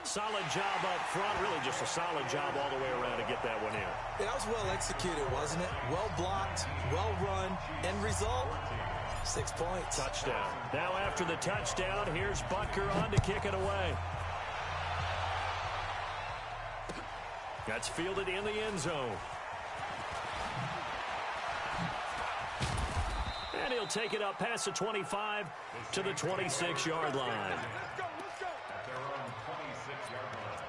[SPEAKER 3] Solid job up front. Really just a solid job all the way around to get that one in.
[SPEAKER 5] That was well executed, wasn't it? Well blocked, well run. End result, 6 points.
[SPEAKER 3] Touchdown. Now after the touchdown, here's Butker on to kick it away. That's fielded in the end zone. And he'll take it up past the 25 to the 26-yard line.
[SPEAKER 6] At their own 26-yard line.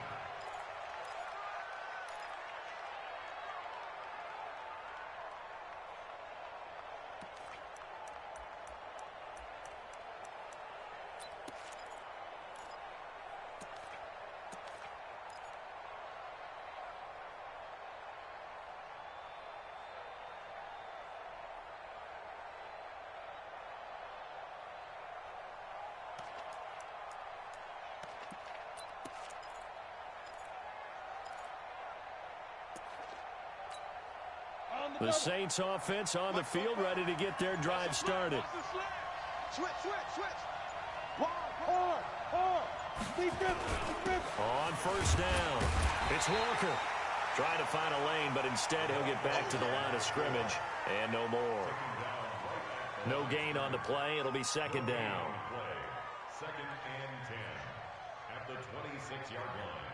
[SPEAKER 3] The Saints offense on the field, ready to get their drive started.
[SPEAKER 2] Switch.
[SPEAKER 3] On first down, it's Walker. Trying to find a lane, but instead he'll get back to the line of scrimmage and no more. No gain on the play. It'll be second down.
[SPEAKER 6] Second and 10 at the 26-yard line.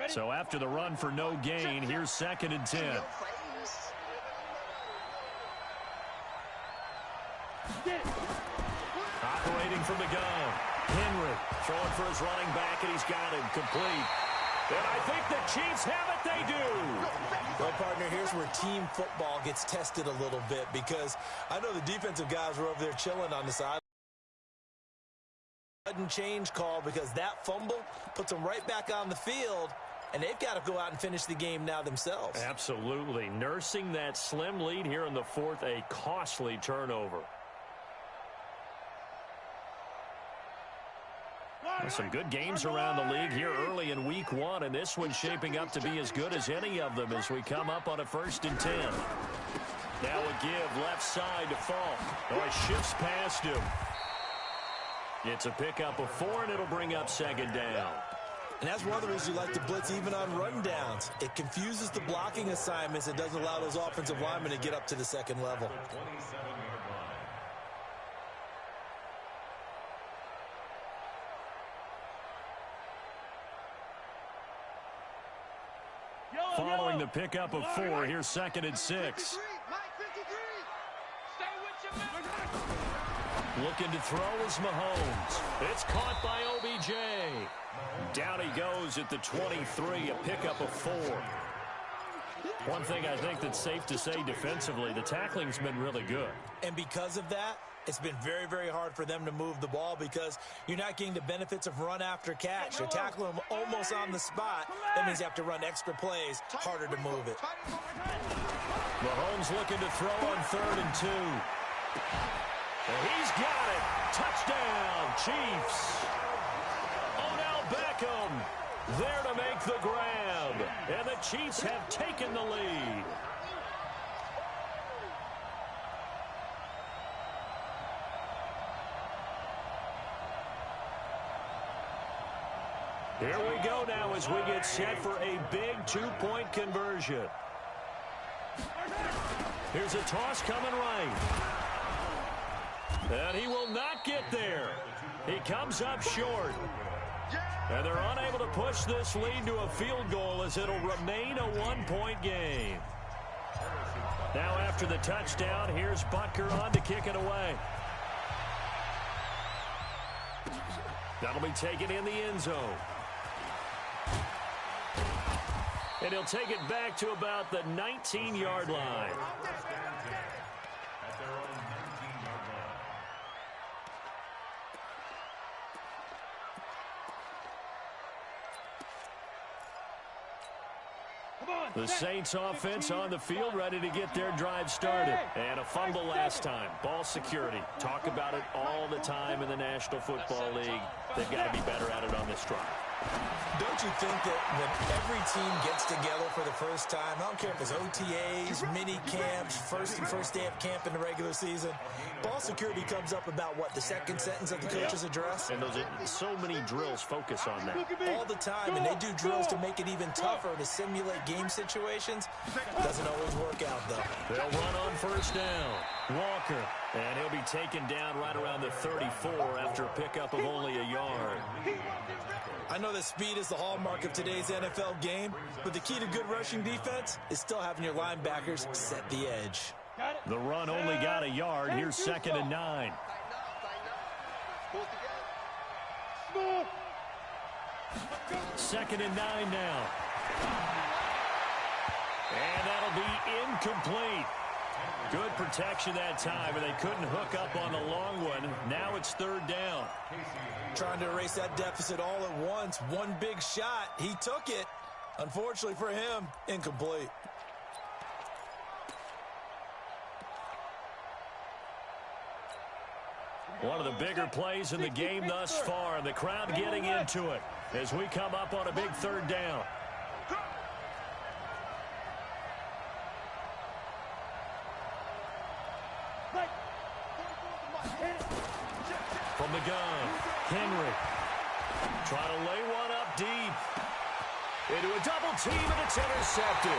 [SPEAKER 3] So after the run for no gain, here's second and 10. Operating from the gun. Henry throwing for his running back, and he's got him complete. And I think the Chiefs have it. They do.
[SPEAKER 5] Well, partner, here's where team football gets tested a little bit, because I know the defensive guys were over there chilling on the side. Sudden change call, because that fumble puts them right back on the field, and they've got to go out and finish the game now themselves.
[SPEAKER 3] Absolutely. Nursing that slim lead here in the fourth, a costly turnover. Some good games around the league here early in week one, and this one's shaping up to be as good as any of them as we come up on a 1st and 10. Now a give left side to Falk. Oh, he shifts past him. It's a pickup of 4, and it'll bring up second down.
[SPEAKER 5] And that's one of the reasons you like to blitz even on rundowns. It confuses the blocking assignments and doesn't allow those offensive linemen to get up to the second level.
[SPEAKER 3] Following the pickup of 4, here's second and 6. Looking to throw is Mahomes. It's caught by OBJ. Down he goes at the 23, a pickup of 4. One thing I think that's safe to say defensively, the tackling's been really good.
[SPEAKER 5] And because of that, it's been very, very hard for them to move the ball, because you're not getting the benefits of run after catch. You're tackling them almost on the spot. That means you have to run extra plays, harder to move it.
[SPEAKER 3] Mahomes looking to throw on 3rd and 2. And he's got it. Touchdown, Chiefs. Odell Beckham there to make the grab. And the Chiefs have taken the lead. Here we go now as we get set for a big 2-point conversion. Here's a toss coming right. And he will not get there. He comes up short. And they're unable to push this lead to a field goal as it'll remain a 1-point game. Now after the touchdown, here's Butker on to kick it away. That'll be taken in the end zone. And he'll take it back to about the 19-yard line. The Saints offense on the field, ready to get their drive started. And a fumble last time. Ball security. Talk about it all the time in the National Football League. They've got to be better at it on this drive.
[SPEAKER 5] Don't you think that when every team gets together for the first time, I don't care if it's OTAs, mini camps, first day of camp in the regular season, ball security comes up about, what, the second sentence of the coach's address?
[SPEAKER 3] And those so many drills focus on that.
[SPEAKER 5] All the time, and they do drills to make it even tougher to simulate game situations. Doesn't always work out, though.
[SPEAKER 3] They'll run on 1st down. Walker, and he'll be taken down right around the 34 after a pickup of only a yard.
[SPEAKER 5] I know that speed is the hallmark of today's NFL game, but the key to good rushing defense is still having your linebackers set the edge.
[SPEAKER 3] The run only got a yard. Here's 2nd and 9. Second and 9 now. And that'll be incomplete. Good protection that time, and they couldn't hook up on the long one. Now it's 3rd down.
[SPEAKER 5] Trying to erase that deficit all at once. One big shot. He took it. Unfortunately for him, incomplete.
[SPEAKER 3] One of the bigger plays in the game thus far, and the crowd getting into it as we come up on a big 3rd down. From the gun, Henry. Trying to lay one up deep. Into a double team, and it's intercepted.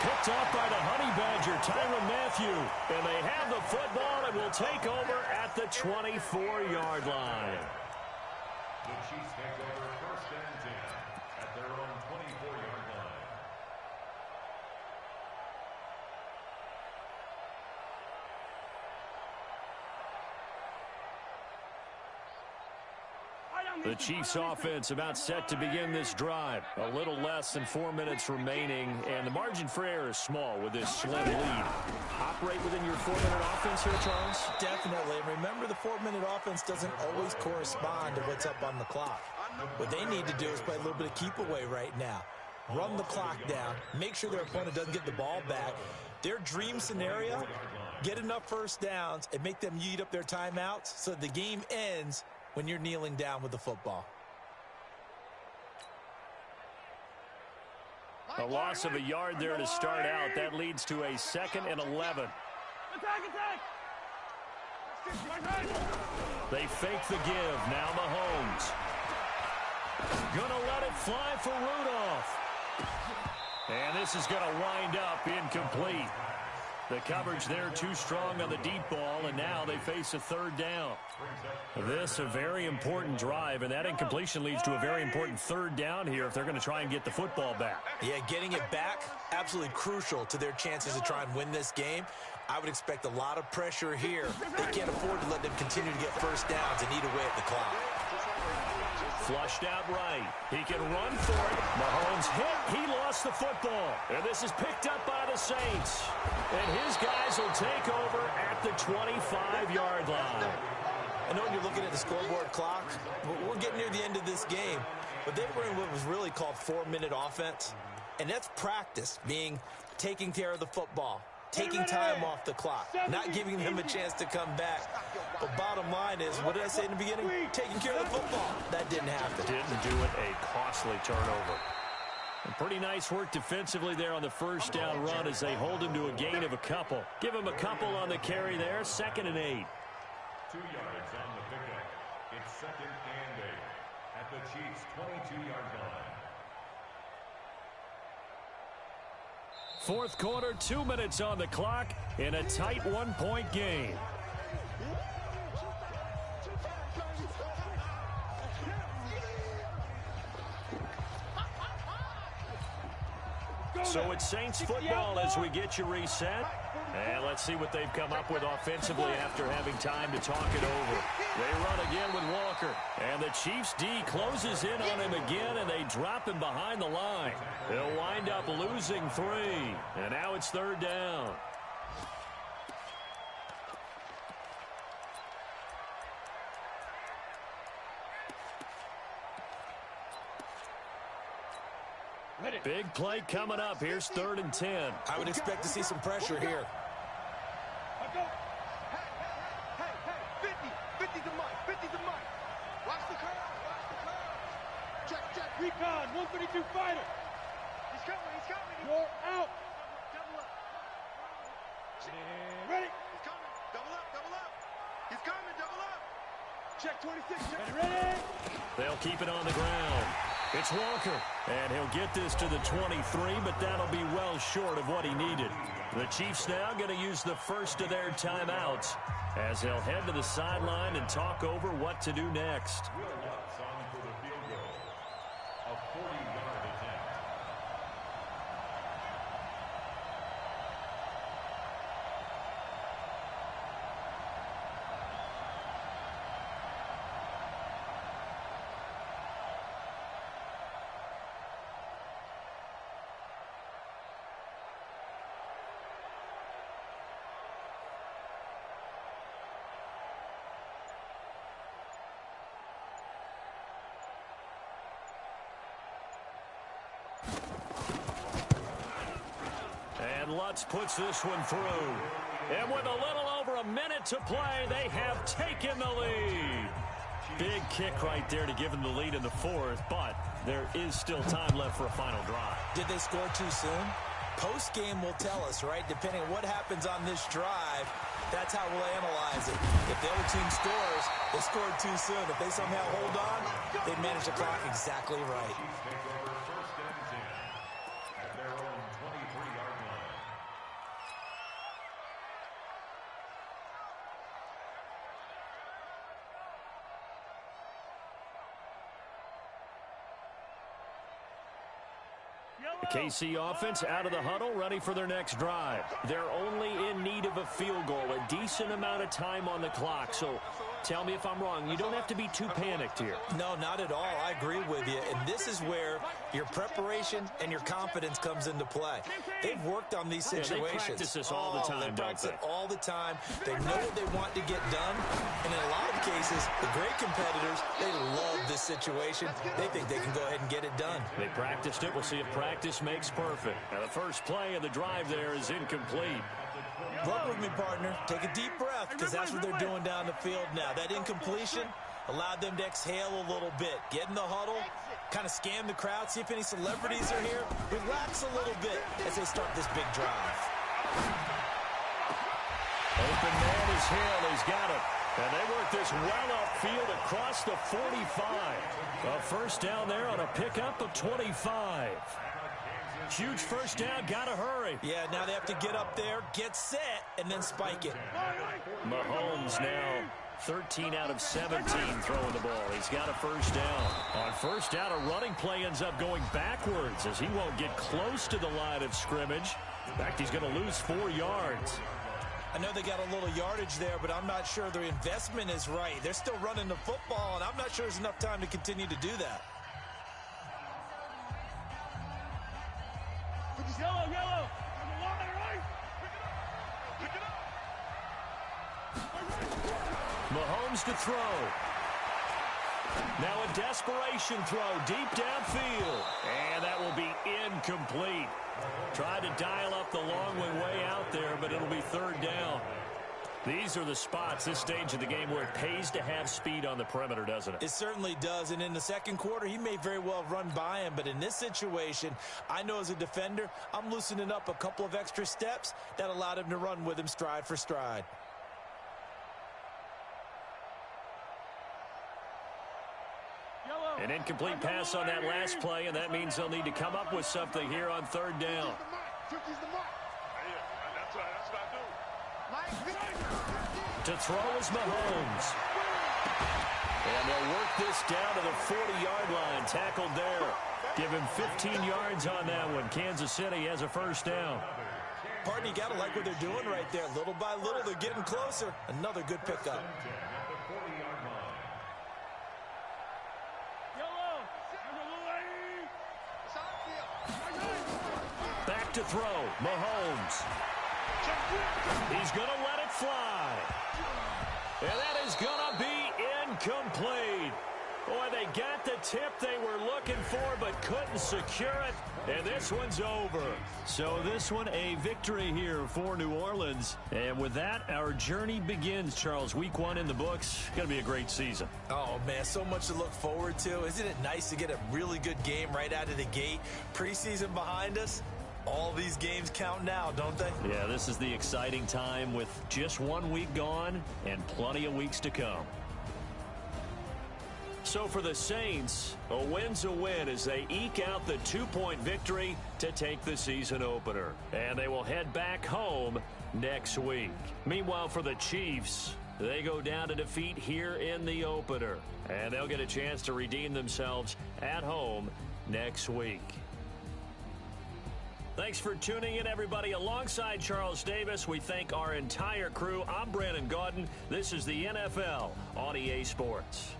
[SPEAKER 3] Picked off by the Honey Badger, Tyrann Mathieu. And they have the football and will take over at the 24-yard line.
[SPEAKER 6] The Chiefs take over 1st and 10 at their own 24-yard line.
[SPEAKER 3] The Chiefs offense about set to begin this drive. A little less than 4 minutes remaining, and the margin for error is small with this slim lead. Operate within your 4-minute offense here, Charles?
[SPEAKER 5] Definitely. And remember, the 4-minute offense doesn't always correspond to what's up on the clock. What they need to do is play a little bit of keep away right now. Run the clock down. Make sure their opponent doesn't get the ball back. Their dream scenario, get enough first downs and make them eat up their timeouts so the game ends when you're kneeling down with the football.
[SPEAKER 3] A loss of a yard there to start out. That leads to a 2nd and 11.
[SPEAKER 4] Attack!
[SPEAKER 3] They fake the give. Now Mahomes. Gonna let it fly for Rudolph. And this is gonna wind up incomplete. The coverage there too strong on the deep ball, and now they face a 3rd down. This a very important drive, and that incompletion leads to a very important 3rd down here if they're going to try and get the football back.
[SPEAKER 5] Yeah, getting it back, absolutely crucial to their chances to try and win this game. I would expect a lot of pressure here. They can't afford to let them continue to get first downs and eat away at the clock.
[SPEAKER 3] Flushed out right. He can run for it. Mahomes hit. He lost the football. And this is picked up by the Saints. And his guys will take over at the 25-yard line.
[SPEAKER 5] I know when you're looking at the scoreboard clock, we're getting near the end of this game. But they were in what was really called 4-minute offense. And that's practice, being taking care of the football, taking time off the clock, not giving them a chance to come back. But bottom line is, what did I say in the beginning? Taking care of the football. That didn't happen.
[SPEAKER 3] Didn't do it. A costly turnover. And pretty nice work defensively there on the first down run as they hold him to a gain of a couple. Give him a couple on the carry there. 2nd and 8.
[SPEAKER 6] 2 yards on the pickup. It's 2nd and 8 at the Chiefs' 22-yard line.
[SPEAKER 3] 4th quarter, 2 minutes on the clock in a tight 1-point game. So it's Saints football as we get you reset. And let's see what they've come up with offensively after having time to talk it over. They run again with Walker. And the Chiefs D closes in on him again, and they drop him behind the line. They'll wind up losing 3. And now it's 3rd down. Big play coming up. Here's 3rd and 10.
[SPEAKER 5] I would expect to see some pressure here.
[SPEAKER 2] Hey, 50 to Mike, 50 to Mike. Watch the curve. Check.
[SPEAKER 4] Recon, 132 fighter.
[SPEAKER 2] He's coming.
[SPEAKER 4] You're out.
[SPEAKER 2] Double up.
[SPEAKER 4] Ready.
[SPEAKER 2] He's coming. Double up. He's coming, double up. Check 26.
[SPEAKER 4] Ready.
[SPEAKER 3] They'll keep it on the ground. It's Walker, and he'll get this to the 23, but that'll be well short of what he needed. The Chiefs now going to use the first of their timeouts as they'll head to the sideline and talk over what to do next.
[SPEAKER 6] Williams on for the field goal. A 40-yard attempt.
[SPEAKER 3] And Lutz puts this one through. And with a little over a minute to play, they have taken the lead. Big kick right there to give them the lead in the 4th, but there is still time left for a final drive.
[SPEAKER 5] Did they score too soon? Post-game will tell us, right? Depending on what happens on this drive, That's how we'll analyze it. If the other team scores, they scored too soon. If they somehow hold on, they manage the clock exactly right.
[SPEAKER 6] At their own 23-yard line.
[SPEAKER 3] The KC offense out of the huddle, ready for their next drive. They're only in need of a field goal, a decent amount of time on the clock. So tell me if I'm wrong. You don't have to be too panicked here.
[SPEAKER 5] No, not at all. I agree with you. And this is where your preparation and your confidence comes into play. They've worked on these situations.
[SPEAKER 3] They practice this all the time,
[SPEAKER 5] they practice it all the time. They know what they want to get done. And in a lot of cases, the great competitors, they love this situation. They think they can go ahead and get it done.
[SPEAKER 3] They practiced it. We'll see if practice makes perfect. Now, the first play of the drive there is incomplete.
[SPEAKER 5] Work with me, partner. Take a deep breath, because that's what they're doing down the field now. That incompletion allowed them to exhale a little bit. Get in the huddle, kind of scan the crowd, see if any celebrities are here. Relax a little bit as they start this big drive.
[SPEAKER 3] Open man is Hill. He's got it. And they work this well upfield across the 45. A first down there on a pickup of 25. Huge first down, gotta hurry.
[SPEAKER 5] Yeah, now they have to get up there, get set, and then spike it.
[SPEAKER 3] Mahomes now 13 out of 17 throwing the ball. He's got a first down. On first down, a running play ends up going backwards as he won't get close to the line of scrimmage. In fact, he's going to lose 4 yards.
[SPEAKER 5] I know they got a little yardage there, but I'm not sure their investment is right. They're still running the football, and I'm not sure there's enough time to continue to do that.
[SPEAKER 4] Yellow.
[SPEAKER 3] Mahomes to throw. Now a desperation throw deep downfield. And that will be incomplete. Tried to dial up the long way out there, but it'll be third down. These are the spots, this stage of the game, where it pays to have speed on the perimeter, doesn't it?
[SPEAKER 5] It certainly does, and in the second quarter, he may very well run by him, but in this situation, I know as a defender, I'm loosening up a couple of extra steps that allowed him to run with him stride for stride.
[SPEAKER 3] An incomplete pass on that last play, and that means they'll need to come up with something here on third down. To throw is Mahomes. And they'll work this down to the 40-yard line. Tackled there. Give him 15 yards on that one. Kansas City has a first down.
[SPEAKER 5] Partner, you got to like what they're doing right there. Little by little, they're getting closer. Another good pickup.
[SPEAKER 3] Back to throw. Mahomes. He's going to let it fly. And that is going to be incomplete. Boy, they got the tip they were looking for, but couldn't secure it. And this one's over. So this one a victory here for New Orleans. And with that, our journey begins, Charles. Week 1 in the books. Going to be a great season.
[SPEAKER 5] Oh, man, so much to look forward to. Isn't it nice to get a really good game right out of the gate? Preseason behind us. All these games count now, don't they?
[SPEAKER 3] Yeah, this is the exciting time with just 1 week gone and plenty of weeks to come. So for the Saints, a win's a win as they eke out the 2-point victory to take the season opener. And they will head back home next week. Meanwhile, for the Chiefs, they go down to defeat here in the opener. And they'll get a chance to redeem themselves at home next week. Thanks for tuning in, everybody. Alongside Charles Davis, we thank our entire crew. I'm Brandon Gaudin. This is the NFL on EA Sports.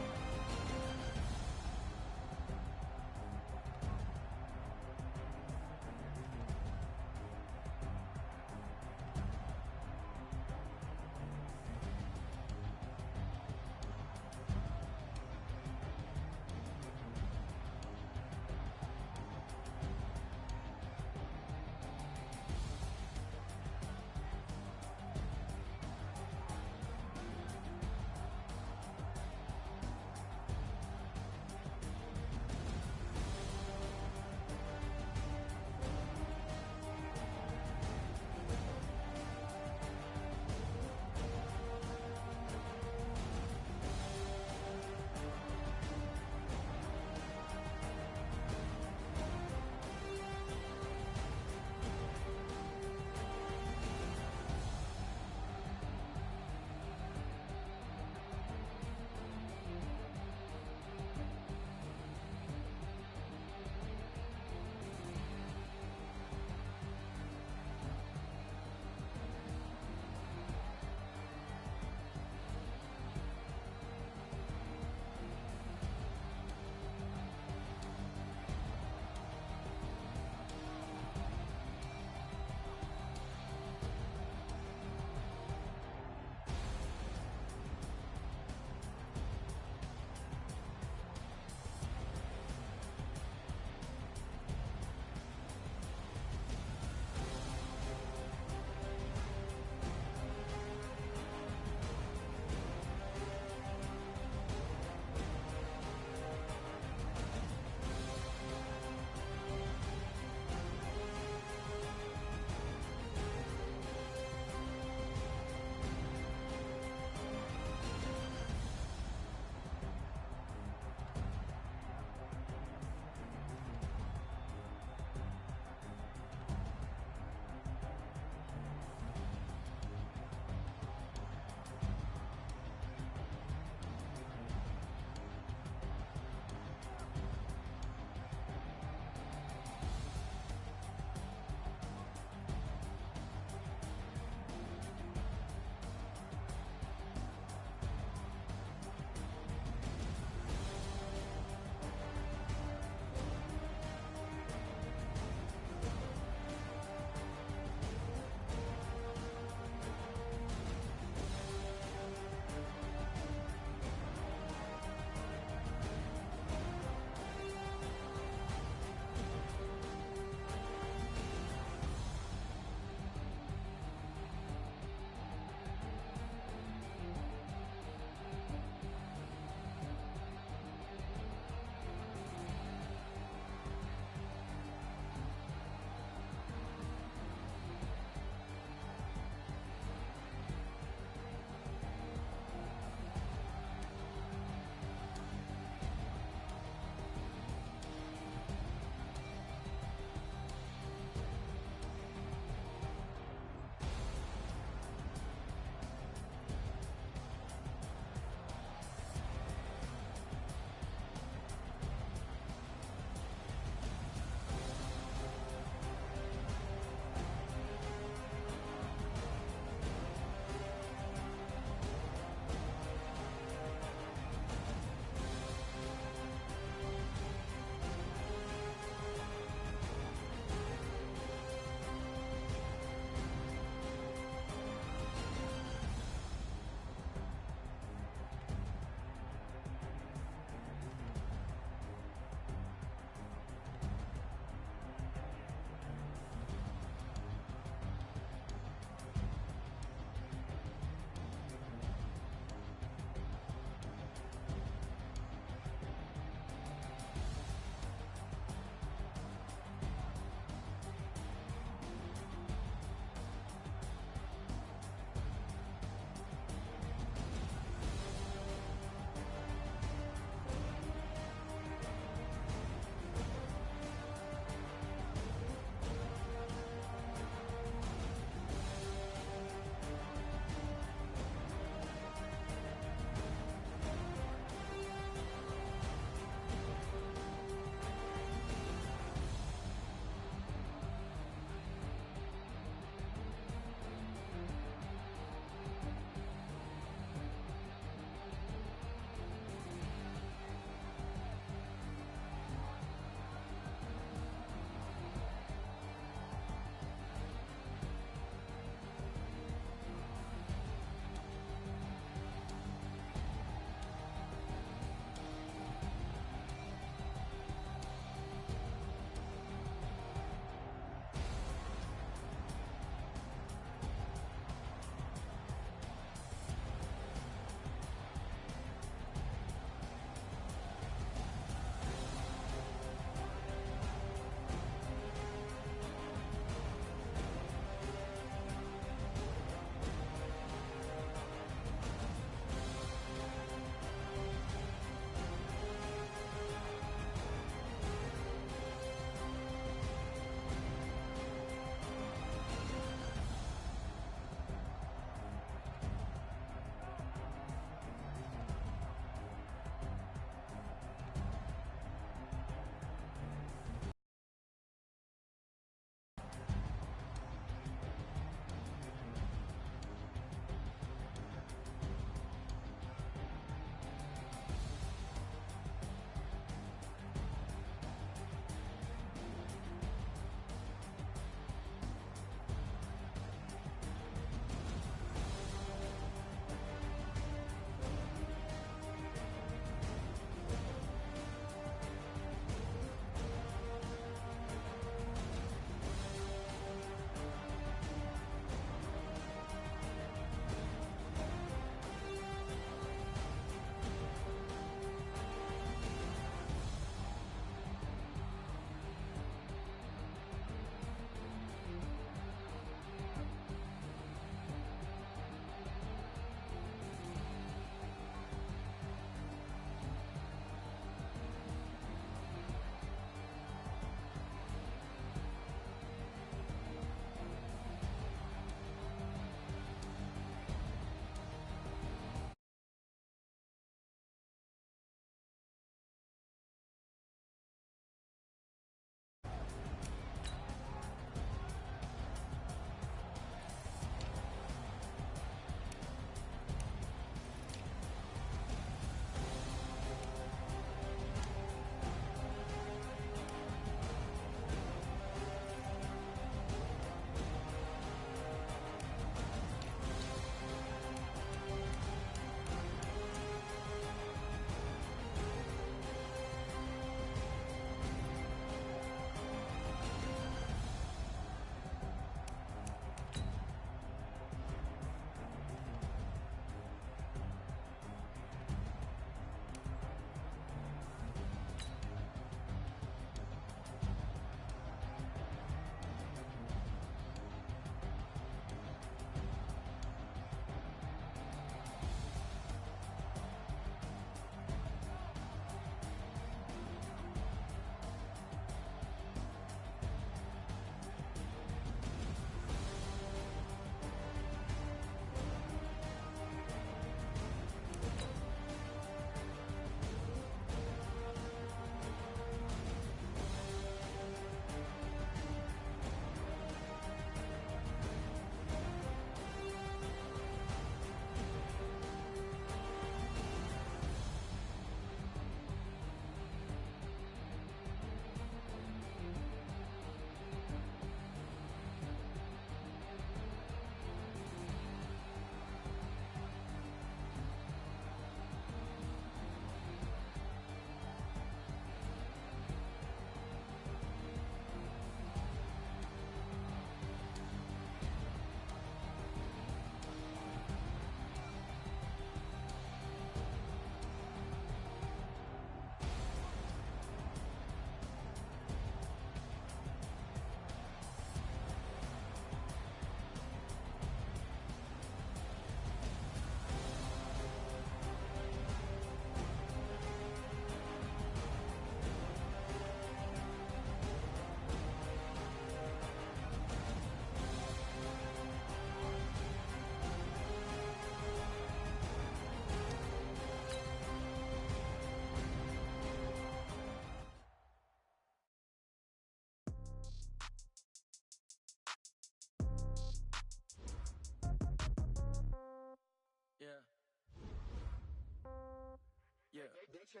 [SPEAKER 7] Okay,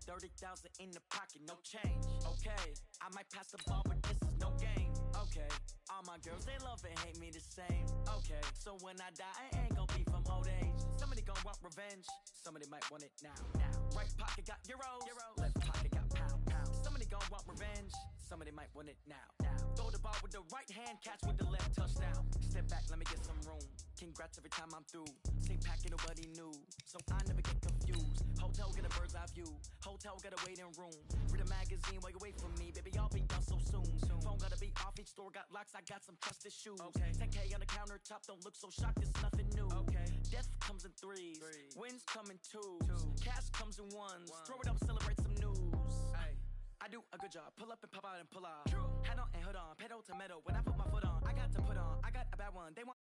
[SPEAKER 7] 30,000 in the pocket, no change. Okay, I might pass the ball, but this is no game. Okay, all my girls, they love and hate me the same. Okay, so when I die, I ain't gon' be from old age. Somebody gon' want revenge, somebody might want it now. Right pocket got euros, left pocket got pounds. Somebody gon' want revenge, somebody might want it now. Throw the ball with the right hand, catch with the left, touchdown. Step back, let me get some room. Congrats every time I'm through. Same packet, nobody knew, so I never get confused. Hotel get a bird's eye view. Hotel got a waiting room. Read a magazine while you wait for me, baby. I'll be done so soon. Phone gotta be off. Each store got locks. I got some trusted shoes. 10K on the countertop. Don't look so shocked. It's nothing new. Death comes in threes. Wins come in twos. Cash comes in ones. Throw it up, celebrate some news. I do a good job. Pull up and pop out and pull out. Hat on and hood on. Pedal to metal. When I put my foot on, I got to put on. I got a bad one. They want